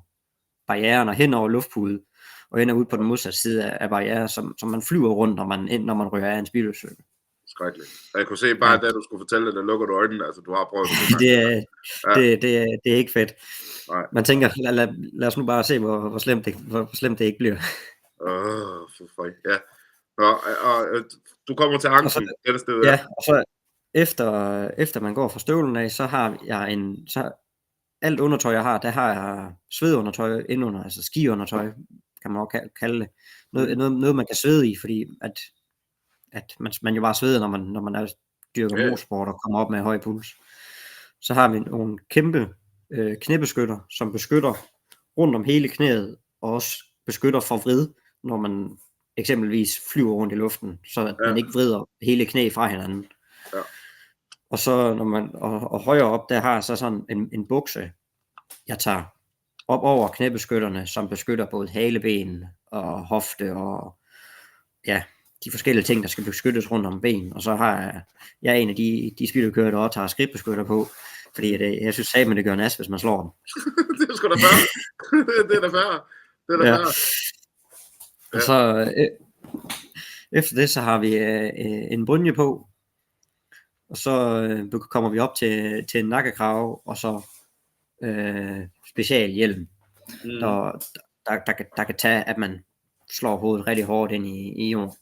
barrieren og hen over luftpude, og ender ud på den modsatte side af barrieren, som man flyver rundt, når man rører af en speedwaycykel. Skrækkeligt. Og jeg kunne se bare, da du skulle fortælle det, der lukker du øjnene, altså du har prøvet det er ikke fedt. Nej. Man tænker, lad os nu bare se, hvor slemt det ikke bliver. For føj, ja. Og du kommer til anklen, det sted. Ja, og så efter man går fra støvlen af, så har jeg alt undertøj jeg har, der har jeg svedundertøj indunder, altså skiundertøj, kan man også kalde det. Noget man kan svede i, fordi at man jo bare sveder, når man er dyrker motorsport og kommer op med høj puls. Så har vi nogle kæmpe knæbeskytter, som beskytter rundt om hele knæet, og også beskytter for vrid, når man eksempelvis flyver rundt i luften, så at man ikke vrider hele knæ fra hinanden. Ja. Og så når man og højere op, der har jeg så sådan en bukse, jeg tager op over knæbeskytterne, som beskytter både haleben og hofte og ja, de forskellige ting, der skal beskyttes rundt om ben. Og så har jeg en af de speedway-kører, der også tager skridtbeskytter på, fordi jeg synes at det gør nas, hvis man slår dem. Det er sgu da fair. Det er da fair. Og så efter det, så har vi en brynje på, og så kommer vi op til en nakkekrave, og så specialhjelm, der kan tage, at man slår hovedet rigtig hårdt ind i jorden.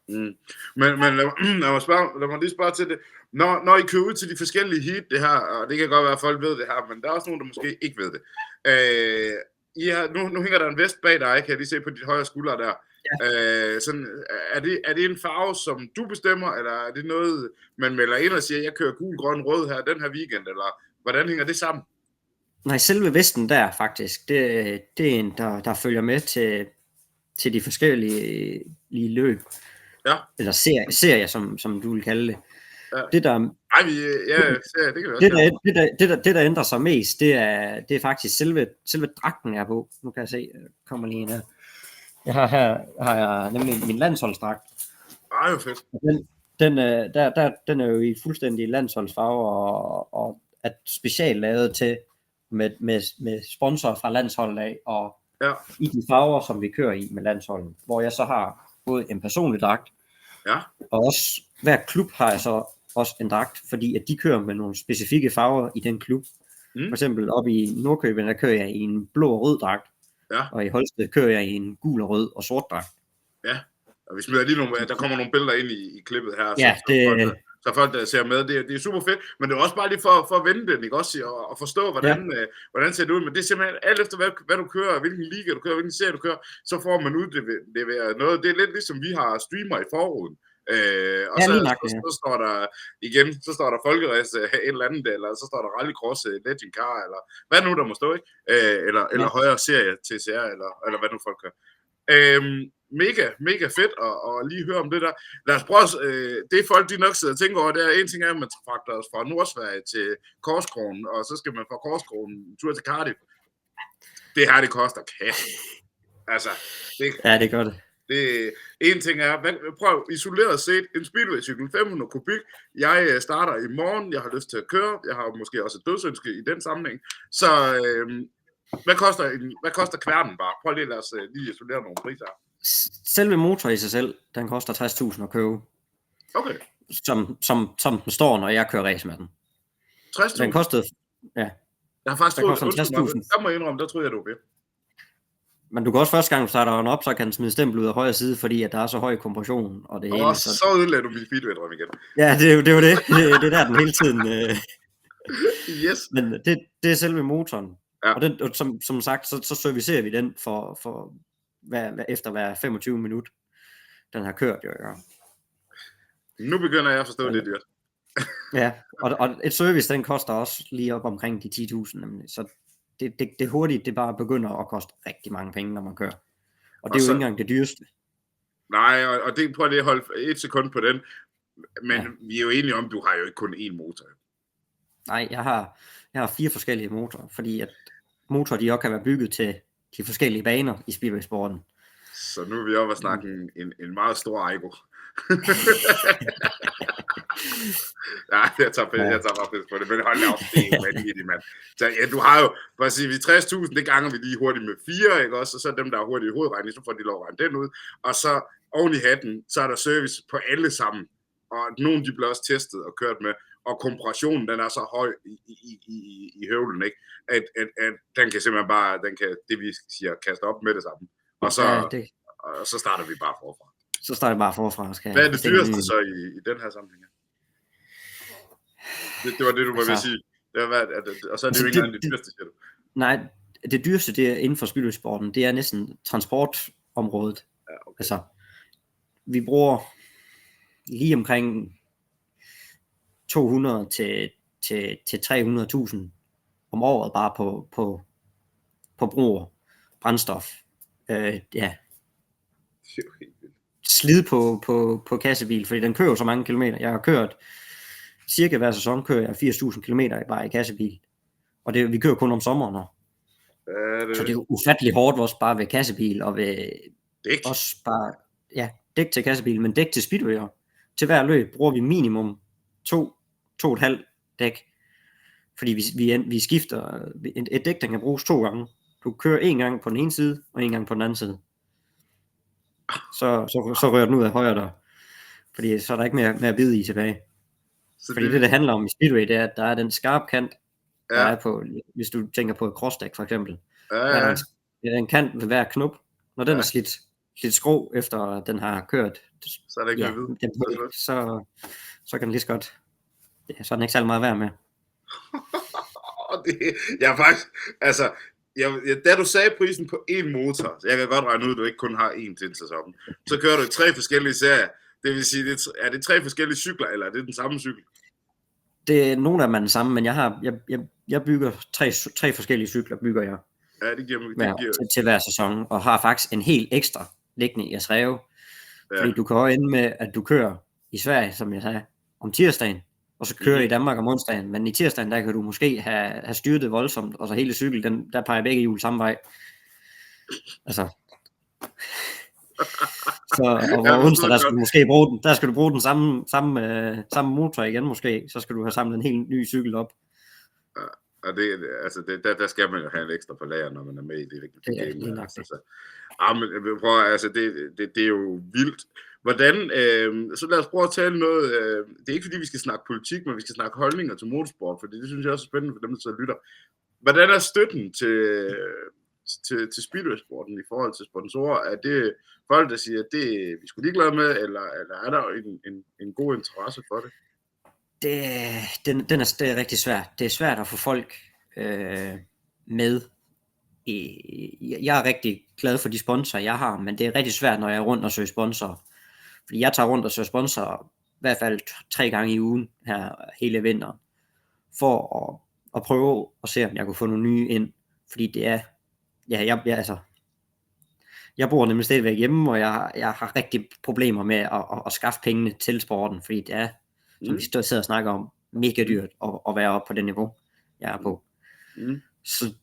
Men lad mig lige spørge til det. Når I kører ud til de forskellige heat, det her, og det kan godt være, at folk ved det her, men der er også nogen, der måske ikke ved det. Nu hænger der en vest bag dig, kan jeg lige se på dit højre skulder der. Ja. Sådan, er det en farve, som du bestemmer, eller er det noget, man melder ind og siger, jeg kører gul, grøn, rød her den her weekend, eller hvordan hænger det sammen? Nej, selve vesten der faktisk, det er en, der følger med til de forskellige løb. Ja. Eller serie som du vil kalde det. Ja. Det der, serie, det kan vi også det der ændrer sig mest, det er faktisk selve dragten, jeg er på. Nu kan jeg se, kommer lige ind her. Jeg har jeg nemlig min landsholdsdragt. Ej, jo fedt. Den er jo i fuldstændig landsholdsfarve og er specielt lavet til med sponsorer fra landsholdet af, og i de farver, som vi kører i med landsholdet, hvor jeg så har både en personlig dragt, og også hver klub har jeg så også en dragt, fordi at de kører med nogle specifikke farver i den klub. For eksempel oppe i Nordkøbing, der kører jeg i en blå og rød dragt, og i Holsted kører jeg i en gul og rød og sort dragt. Ja, og vi smider lige der kommer nogle billeder ind i klippet her, ja, så folk der ser med, det er super fedt, men det er også bare lige for at vende den, ikke også, og forstå, hvordan ser det ud, men det er simpelthen alt efter, hvad du kører, hvilken liga du kører, hvilken serie du kører, så får man udleveret noget. Det er lidt ligesom, vi har streamer i forruden. Og så står der igen, så står der folkeræs et eller andet, eller så står der rallycross, legend car, eller hvad nu der må stå, ikke? Eller højere serie TCR, eller hvad nu folk kører. Mega fedt at lige høre om det der. Lad os prøve, det folk de nok sidder og tænker over, det er en ting er, at man fragter os fra Nordsverige til Korskronen, og så skal man fra Korskronen en tur til Cardiff. Det her, det koster kasse. Altså, det gør det. En ting er, prøv isoleret set, en speedway-cykel, 500 kubik, jeg starter i morgen, jeg har lyst til at køre, jeg har måske også et dødsønske i den sammenhæng, så hvad koster kværnen bare? Prøv lige, lad os lige isolere nogle priser. Selve motor i sig selv, den koster 60.000 at købe. Okay. Som den står, når jeg kører race med den. 60.000? Den kostede, ja. Jeg har faktisk troet, 60.000. Der må jeg indrømme, der troede jeg, du var ved. Men du kan også første gang, du starter den op, så kan den smide stempel ud af højre side, fordi at der er så høj kompression. Og det hele, så ødelagde du min speedway-drøm igen. Ja, det er jo det. Det er der den hele tiden. Yes. Men det er selve motoren. Ja. Og den, som sagt, så servicerer vi den for efter hver 25 minutter. Den har kørt jo. Ja. Nu begynder jeg at forstå, det er dyrt. Ja, og et service, den koster også lige op omkring de 10.000 nemlig. Så det hurtigt, det bare begynder at koste rigtig mange penge, når man kører. Og det er jo ikke engang det dyreste. Nej, og det prøver lige at holde et sekund på den. Men vi er jo enige om, du har jo ikke kun én motor. Nej, jeg har 4 forskellige motorer, fordi at motorer, de også kan være bygget til de forskellige baner i speedway-sporten. Så nu er vi oppe at snakke en meget stor Aigo. Ja, jeg tager faktisk på det, men hold da op, det er jo vanvittigt, mand. Så ja, du har jo, for at sige, vi 60.000, det ganger vi lige hurtigt med 4, ikke også? Og så dem, der er hurtigt i hovedregning, så får de lov at regne den ud. Og så oven i hatten, så er der service på alle sammen. Og nogle, de bliver også testet og kørt med. Og kompressionen, den er så høj i høvlen, ikke? At den kan simpelthen bare, det vi siger, kaste op med det samme. Og så starter vi bare forfra. Så starter vi bare forfra. Hvad er det dyreste så i den her sammenhæng? Det var det, du var ved at sige. Og så er det jo ikke engang det dyreste, siger du. Nej, det dyreste, det er inden for speedway-sporten, det er næsten transportområdet. Ja, okay. Altså, vi bruger lige omkring 200 til 300.000 om året bare på brug brændstof. Slid på kassebil, fordi den kører så mange kilometer. Jeg har kørt cirka hver sæson kører jeg 80.000 kilometer bare i kassebil. Og vi kører kun om sommeren. Så det er jo ufatteligt hårdt også bare ved kassebil og ved dæk. Også bare dæk til kassebil, men dæk til speedwayer. Til hver løb bruger vi minimum 2,5 dæk. Fordi vi skifter et dæk, der kan bruges 2 gange. Du kører 1 gang på den ene side og 1 gang på den anden side. Så rører den ud af højre der. Fordi så er der ikke mere at bide i tilbage. Fordi det handler om i speedway, det er, at der er den skarpe kant, der er på, hvis du tænker på et crossdæk for eksempel. Der er en kant ved hver knop. Når den er slidt skrå, efter den har kørt, så er det ikke noget så kan den lige så godt. Så er den ikke særlig meget værd med. Jeg faktisk, altså, da du sagde prisen på én motor, så jeg kan godt regne ud, at du ikke kun har én til en sæson, så kører du i 3 forskellige serier. Det vil sige, er det 3 forskellige cykler, eller er det den samme cykel? Det er nogle af dem er den samme, men jeg bygger 3 forskellige cykler, bygger jeg. Ja, det giver til hver sæson, og har faktisk en helt ekstra liggende i Asreo, Ja. Fordi du kan også ende med, at du kører i Sverige, som jeg sagde, om tirsdagen, og så kører i Danmark om onsdagen. Men i tirsdagen, der kan du måske have styrtet voldsomt, og så hele cyklen, der peger begge hjul samme vej. Altså. Så, og hvor onsdag, der skal du måske bruge den samme motor igen måske. Så skal du have samlet en helt ny cykel op. Og der skal man jo have en ekstra på lager, når man er med i det game. Men prøv, altså det er jo vildt. Hvordan, så lad os prøve at tale noget, det er ikke fordi vi skal snakke politik, men vi skal snakke holdninger til motorsport, fordi det synes jeg også er spændende for dem, der så lytter. Hvordan er støtten til speedway-sporten i forhold til sponsorer? Er det folk, der siger, at det vi skulle ligeglade med, eller er der en god interesse for det? Det er rigtig svært. Det er svært at få folk med. Jeg er rigtig glad for de sponsorer, jeg har, men det er rigtig svært, når jeg er rundt og søger sponsorer. Fordi jeg tager rundt og søger sponsorer i hvert fald 3 gange i ugen her hele vinteren, for at prøve at se, om jeg kunne få nogle nye ind. Fordi det er, jeg bor nemlig stadigvæk hjemme, og jeg har rigtig problemer med at skaffe pengene til sporten, fordi det er, som vi sidder og snakker om, mega dyrt at være oppe på det niveau, jeg er på. Så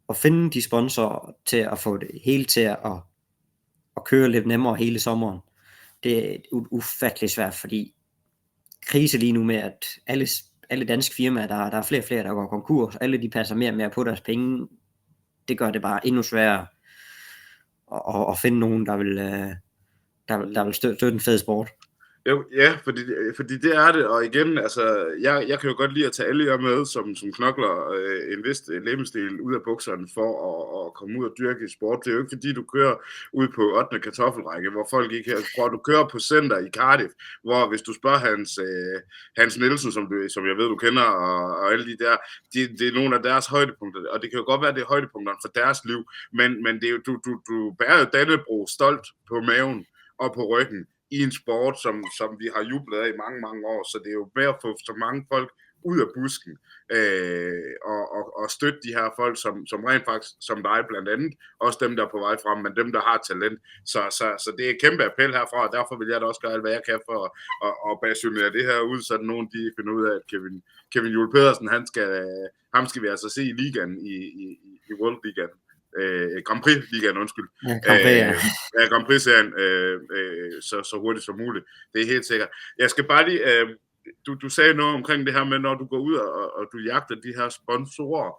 at finde de sponsorer til at få det hele til at køre lidt nemmere hele sommeren, det er ufattelig svært, fordi krise lige nu med, at alle danske firmaer, der er flere og flere, der går konkurs, alle de passer mere og mere på deres penge, det gør det bare endnu sværere at finde nogen, der vil støtte en fed sport. Jo, ja, fordi det er det, og igen, altså, jeg kan jo godt lide at tage alle jer med, som knokler en vist levenstil ud af bukserne for at komme ud og dyrke sport. Det er jo ikke fordi, du kører ud på 8. kartoffelrække, hvor folk ikke har. Du kører på center i Cardiff, hvor hvis du spørger Hans Nielsen, som jeg ved, du kender, og alle de der, det er nogle af deres højdepunkter, og det kan jo godt være, det er højdepunkterne for deres liv, men det er jo, du bærer jo Dannebrog stolt på maven og på ryggen, i en sport, som vi har jublet af i mange, mange år, så det er jo med at få så mange folk ud af busken, og støtte de her folk, som rent faktisk, som dig blandt andet, også dem, der er på vej frem, men dem, der har talent. Så det er et kæmpe appel herfra, og derfor vil jeg da også gøre alt, hvad jeg kan for at passionere det her ud, så nogen de finder ud af, at Kevin Juhl Pedersen, ham skal vi altså se i ligaen, i World Ligaen. Grand Prix ligaen, undskyld. Ja, Grand Prix, ja. Grand Prix-serien, så hurtigt som muligt. Det er helt sikkert. Jeg skal bare lige, du sagde noget omkring det her med, når du går ud og du jagter de her sponsorer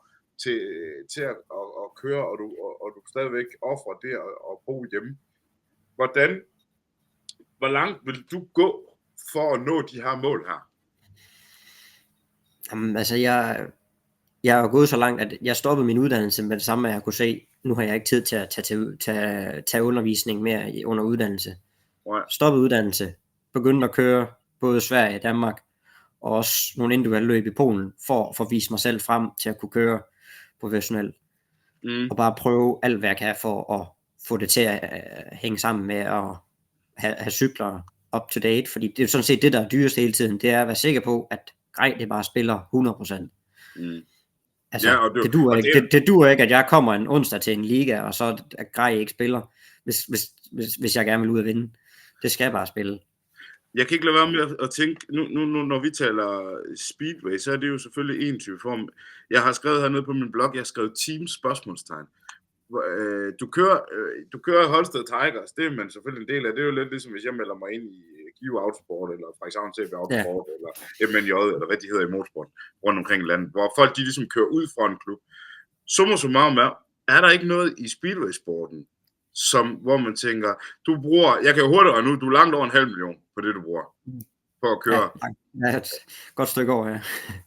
til at køre, og du stadigvæk offrer det at bo hjemme. Hvor langt vil du gå for at nå de her mål her? Jamen, altså jeg er gået så langt, at jeg stoppede min uddannelse med det samme, at jeg kunne se, nu har jeg ikke tid til at tage undervisning mere under uddannelse. Stoppede uddannelse, begyndte at køre både Sverige og Danmark, og også nogle individuelle løb i Polen, for at vise mig selv frem til at kunne køre professionelt. Og bare prøve alt, hvad jeg kan for at få det til at hænge sammen med at have cykler up to date, fordi det er sådan set det, der er dyrest hele tiden, det er at være sikker på, at grej det bare spiller 100%. Altså, ja, det duer ikke, at jeg kommer en onsdag til en liga, og så at grej ikke spiller, hvis jeg gerne vil ud at vinde. Det skal bare spille. Jeg kan ikke lade være med at tænke, nu når vi taler speedway, så er det jo selvfølgelig en type form. Jeg har skrevet hernede på min blog, jeg har skrevet team spørgsmålstegn. Du kører Holsted Tigers, det er man selvfølgelig en del af. Det er jo lidt ligesom, hvis jeg melder mig ind i Give Autosport, eller for eksempel CB Autosport, eller MNJ, eller hvad de hedder i motorsport, rundt omkring landet, hvor folk de ligesom kører ud fra en klub. Summa summarum er der ikke noget i speedway-sporten, hvor man tænker, du bruger, jeg kan jo hurtigt regne ud, du er langt over 500.000 på det, du bruger, på at køre. Ja, et godt stykke over, ja.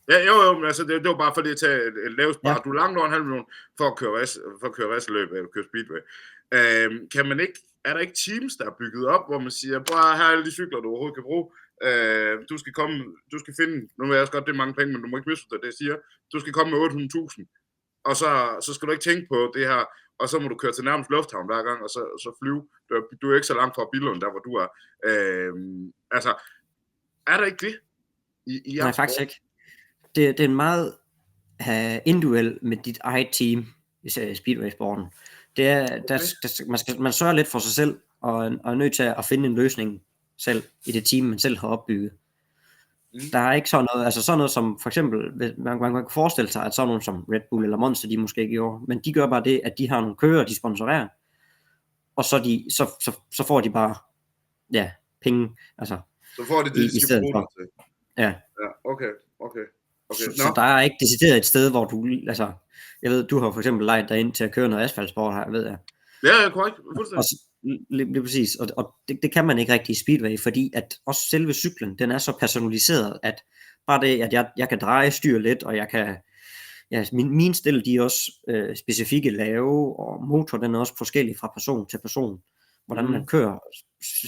Ja, jo, altså det var bare for det at tage et lavt spar. Ja. Du er langt over 500.000 for at køre racerløb, eller køre speedway. Er der ikke teams, der er bygget op, hvor man siger, bare her er alle de cykler, du overhovedet kan bruge. Du skal finde, nu ved jeg også godt, det er mange penge, men du må ikke misforstå det, jeg siger. Du skal komme med 800.000, og så skal du ikke tænke på det her, og så må du køre til nærmest lufthavn hver gang, og så flyve. Du er ikke så langt fra Billund, der hvor du er. Altså, er der ikke det? Nej, faktisk ikke. Det er en meget individuel med dit eget team i speedway-sporten. Det er, man sørger lidt for sig selv, og er nødt til at finde en løsning selv i det team, man selv har opbygget. Der er ikke sådan noget, altså sådan noget som for eksempel, man kan forestille sig, at sådan nogle som Red Bull eller Monster, de måske gjorde, men de gør bare det, at de har nogle kører, de sponsorerer, og så får de bare, penge, altså, så får de det, de skal bruge til. Ja, okay. Så der er ikke decideret et sted, hvor du, altså, jeg ved, du har for eksempel lejet dig ind til at køre noget asfaltsport her, ved jeg. Ja, korrekt, fuldstændig. Lige præcis, og det kan man ikke rigtig i speedway, fordi at også selve cyklen, den er så personaliseret, at bare det, at jeg kan dreje styr lidt, og jeg kan, mine stil, de er også specifikke lave, og motor, den er også forskellig fra person til person, hvordan man kører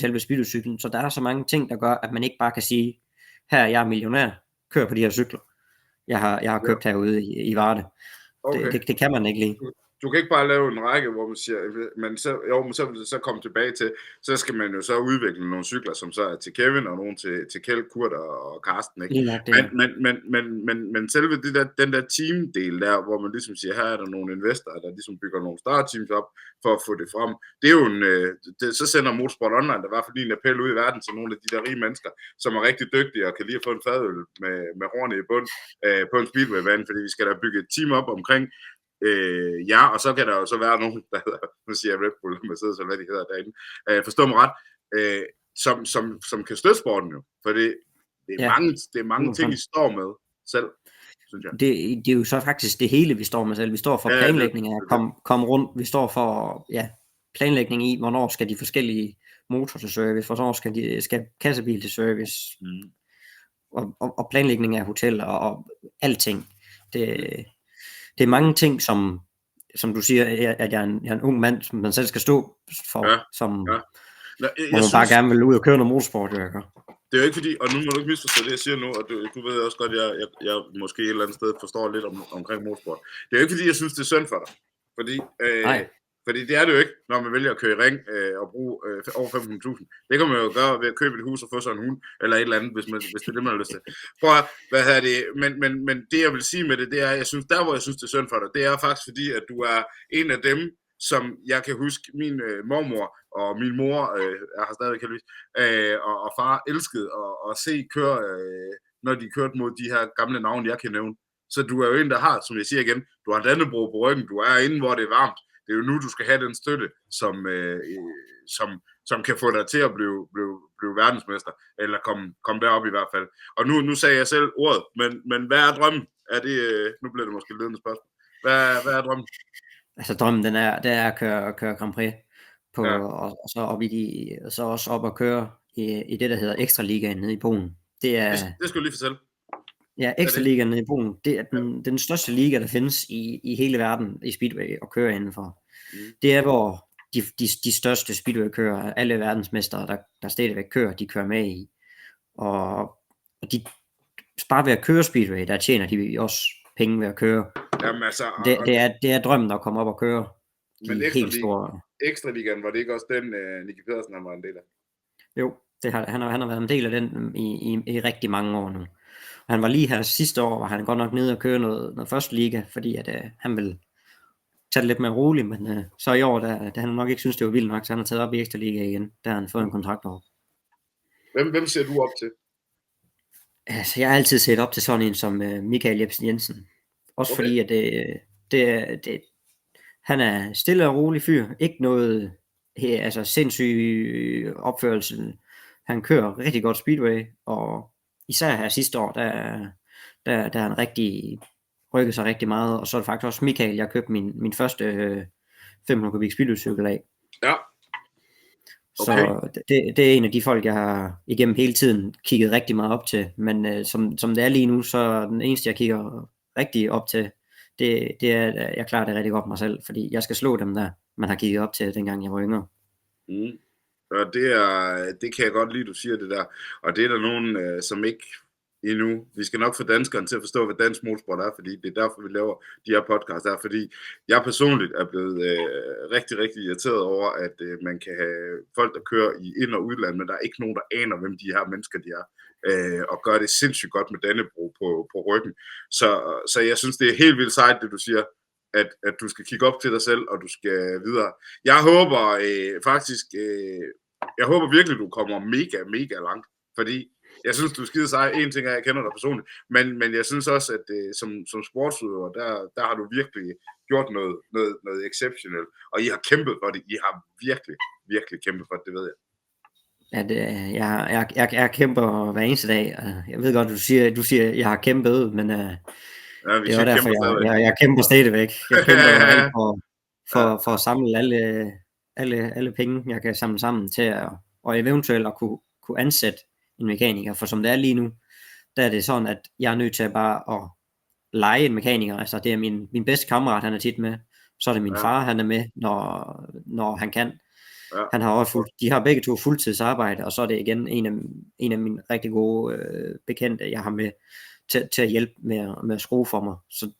selve speedway-cyklen, så der er så mange ting, der gør, at man ikke bare kan sige, her jeg er millionær, kør på de her cykler, jeg har købt herude i Varde. Okay. Det kan man ikke lige. Du kan ikke bare lave en række, hvor man siger, men så vil det så komme tilbage til, så skal man jo så udvikle nogle cykler, som så er til Kevin, og nogle til Kjeld, Kurt og Karsten, ikke? Men selve den der teamdel der, hvor man ligesom siger, her er der nogle investorer, der ligesom bygger nogle startteams op, for at få det frem. Det er jo så sender Motorsport Online, der var fordi en appel ud i verden til nogle af de der rige mennesker, som er rigtig dygtige, og kan lige få en fadøl med hornet i bund på en speedway-bane, fordi vi skal da bygge et team op omkring. Og så kan der jo så være nogen, der hedder, nu siger jeg Red Bull, Mercedes, eller hvad de hedder derinde, forstå mig ret, som kan støtte sporten jo, for det er mange ting, vi står med selv, synes jeg. Det er jo så faktisk det hele, vi står med selv. Vi står for planlægning af at komme rundt, vi står for planlægning i, hvornår skal de forskellige motor til service, hvornår skal kassebil til service, og planlægning af hoteller og alting. Det er mange ting, som du siger, at jeg er en ung mand, som man selv skal stå for, hvor man bare gerne vil ud og køre noget motorsport. Det er jo ikke fordi, og nu må du ikke misforstå det, jeg siger nu, og du ved også godt, at jeg måske et eller andet sted forstår lidt omkring motorsport. Det er jo ikke fordi, jeg synes, det er synd for dig. Fordi det er det jo ikke, når man vælger at køre i ring og bruge over 500.000. Det kan man jo gøre ved at købe et hus og få sig en hund, eller et eller andet, hvis det er det, man har lyst til. Prøv at, men det jeg vil sige med det er, jeg synes, der hvor jeg synes, det er synd for dig, det er faktisk fordi, at du er en af dem, som jeg kan huske, min mormor og min mor, jeg har stadig heldigvis, og far elskede at se køre, når de kørte mod de her gamle navne, jeg kan nævne. Så du er jo en, der har, som jeg siger igen, du har Dannebrog på ryggen, du er inde, hvor det er varmt. Det er jo nu, du skal have den støtte, som kan få dig til at blive verdensmester, eller komme derop i hvert fald. Og nu sagde jeg selv ordet, men hvad er drømmen? Er det, nu bliver det måske et ledende spørgsmål. Hvad er drømmen? Altså drømmen, det er at køre Grand Prix, og så op så også op og køre i det, der hedder Ekstraligaen nede i Polen. Det skal du lige fortælle. Ja, Ekstraligaen nede i Polen, det er den største liga, der findes i hele verden i speedway og køre indenfor. Det er, hvor de største speedway-kører, alle verdensmestre, der stadigvæk kører, de kører med i. Og de bare ved at køre speedway, der tjener de også penge ved at køre. Jamen, altså, det er drømmen at komme op og køre. Men Ekstraligaen, var det ikke også den, Nicky Pedersen han var en del af? Jo, han har været en del af den i rigtig mange år nu. Og han var lige her sidste år, var han godt nok nede og køre noget første liga, fordi at han ville tage det lidt mere roligt, men så i år, da han nok ikke synes, det var vildt nok, så han har taget op i Ekstraliga igen, der har han fået en kontrakt over. Hvem ser du op til? Altså, jeg har altid set op til sådan en som Michael Jebsen Jensen. Også fordi, at han er stille og rolig fyr. Ikke noget sindssyg opførelse. Han kører rigtig godt speedway, og især her sidste år, der han rigtig rykket sig rigtig meget. Og så er det faktisk også Michael, jeg købte min første 500 kubik speedway-cykel af. Ja. Okay. Så det er en af de folk, jeg har igennem hele tiden kigget rigtig meget op til. Men som det er lige nu, så den eneste, jeg kigger rigtig op til, det er, at jeg klarer det rigtig godt mig selv. Fordi jeg skal slå dem, der man har kigget op til, dengang jeg var yngre. Og det kan jeg godt lide, du siger det der. Og det er der nogen, som ikke endnu. Vi skal nok få danskerne til at forstå, hvad dansk motorsport er, fordi det er derfor, vi laver de her podcasts her, fordi jeg personligt er blevet rigtig, rigtig irriteret over, at man kan have folk, der kører i ind- og udland, men der er ikke nogen, der aner, hvem de her mennesker de er, og gør det sindssygt godt med Dannebrog på ryggen. Så jeg synes, det er helt vildt sejt, det du siger, at du skal kigge op til dig selv, og du skal videre. Jeg håber jeg håber virkelig, du kommer mega langt, fordi jeg synes, du er skide sej. En ting er, jeg kender dig personligt, men jeg synes også, at som sportsudøver, der har du virkelig gjort noget exceptionelt, og I har kæmpet for det. I har virkelig kæmpet for det, det ved jeg. At jeg kæmper hver eneste dag. Jeg ved godt, du siger jeg har kæmpet, men det er derfor, jeg kæmper stadigvæk. Jeg kæmper for at samle alle penge, jeg kan samle sammen til og eventuelt at kunne ansætte en mekaniker. For som det er lige nu, der er det sådan, at jeg er nødt til bare at lege en mekaniker. Altså det er min bedste kammerat, han er tit med. Så er det min far, han er med, når han kan. Ja. Han har også de har begge to fuldtidsarbejde, og så er det igen en af mine rigtig gode bekendte, jeg har med til at hjælpe med at skrue for mig. Så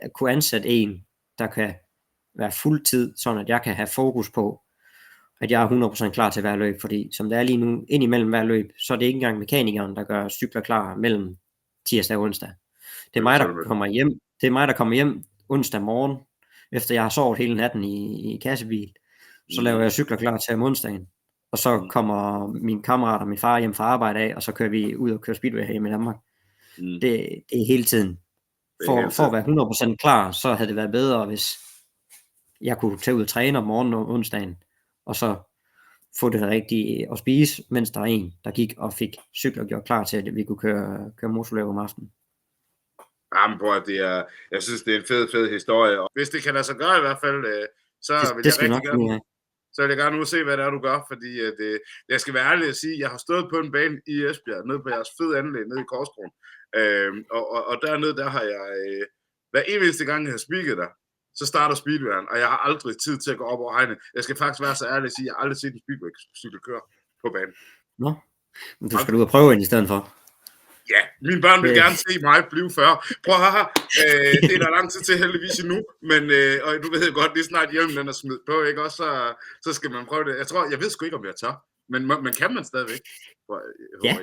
at kunne ansætte en, der kan være fuldtid, sådan at jeg kan have fokus på, at jeg er 100% klar til hver løb, fordi som det er lige nu, ind imellem hver løb, så er det ikke engang mekanikeren, der gør cykler klar mellem tirsdag og onsdag. Det er mig, der kommer hjem. Det er mig, der kommer hjem onsdag morgen, efter jeg har sovet hele natten i kassebil. Så laver jeg cykler klar til om onsdagen. Og så kommer min kammerat og min far hjem fra arbejde af, og så kører vi ud og kører speedway hjemme i Danmark. Det er hele tiden. For at være 100% klar, så havde det været bedre, hvis jeg kunne tage ud og træne om morgenen og onsdagen, og så få det rigtigt at spise, mens der er en, der gik og fik cykler gjort klar til, at vi kunne køre motorløb om aftenen. Jamen bror, jeg synes, det er en fed historie, og hvis det kan lade sig gøre i hvert fald, så vil jeg rigtig gerne. Så vil jeg gerne nu se, hvad det er, du gør, fordi jeg skal være ærlig at sige, jeg har stået på en bane i Esbjerg, nede på jeres fede anlæg, nede i Korskroen, og dernede, der har jeg, hver eneste gang, jeg har speaket der, så starter speedwayen, og jeg har aldrig tid til at gå op over hegnet. Jeg skal faktisk være så ærlig at sige, at jeg har aldrig set en speedway-cykel køre på banen. Nå, men du skal ud og prøve en i stedet for. Ja, mine børn vil gerne se mig blive 40. Prøv at høre, det er der lang tid til heldigvis endnu, men og du ved godt, lige snart hjelmen den er smidt på, ikke? Også så skal man prøve det. Jeg ved sgu ikke, om jeg tør, men kan man stadigvæk? Ja,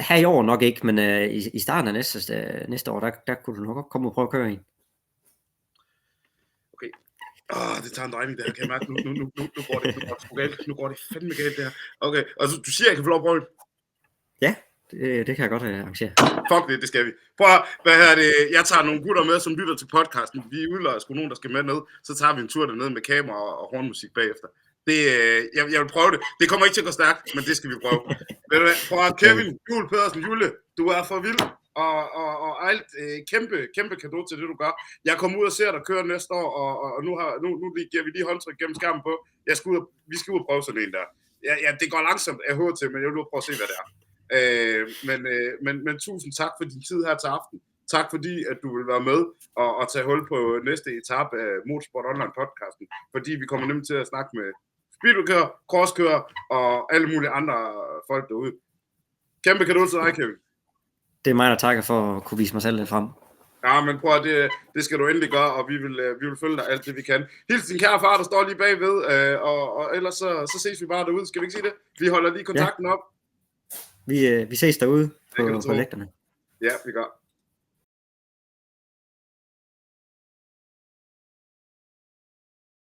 her i år nok ikke, men i starten af næste år, der kunne du nok godt komme og prøve at køre en. Okay. Det tager en drejning, det her, kan jeg mærke. Nu går det fandme galt, det her. Okay, og du siger, jeg kan få lov at prøve det? Ja, det kan jeg godt arrangere. Fuck det skal vi. Prøv at, jeg tager nogle gutter med, som lytter til podcasten. Vi udløjer sgu nogen, der skal med ned. Så tager vi en tur dernede med kamera og hornmusik bagefter. Jeg vil prøve det. Det kommer ikke til at gå stærkt, men det skal vi prøve. Prøv at Kevin Juhl Pedersen, Jule, du er for vild. Og alt kæmpe cadeau til det, du gør. Jeg kommer ud og ser dig køre næste år, og nu giver vi lige håndtryk gennem skærmen på. Vi skal ud og prøve sådan en der. Ja, det går langsomt af hovedet til, men jeg vil prøve at se, hvad det er. Men tusind tak for din tid her til aften. Tak fordi, at du vil være med og tage hul på næste etape af Motorsport Online podcasten. Fordi vi kommer nemlig til at snakke med speedwaykører, crosskører og alle mulige andre folk derude. Kæmpe cadeau til dig, Kevin. Det er mig, der takker for at kunne vise mig selv lidt frem. Ja, men prøv at det skal du endelig gøre, og vi vil følge dig alt det, vi kan. Hils din kære far, der står lige bagved, og ellers så ses vi bare derude. Skal vi ikke sige det? Vi holder lige kontakten op. Vi ses derude på lægterne. Ja, vi gør.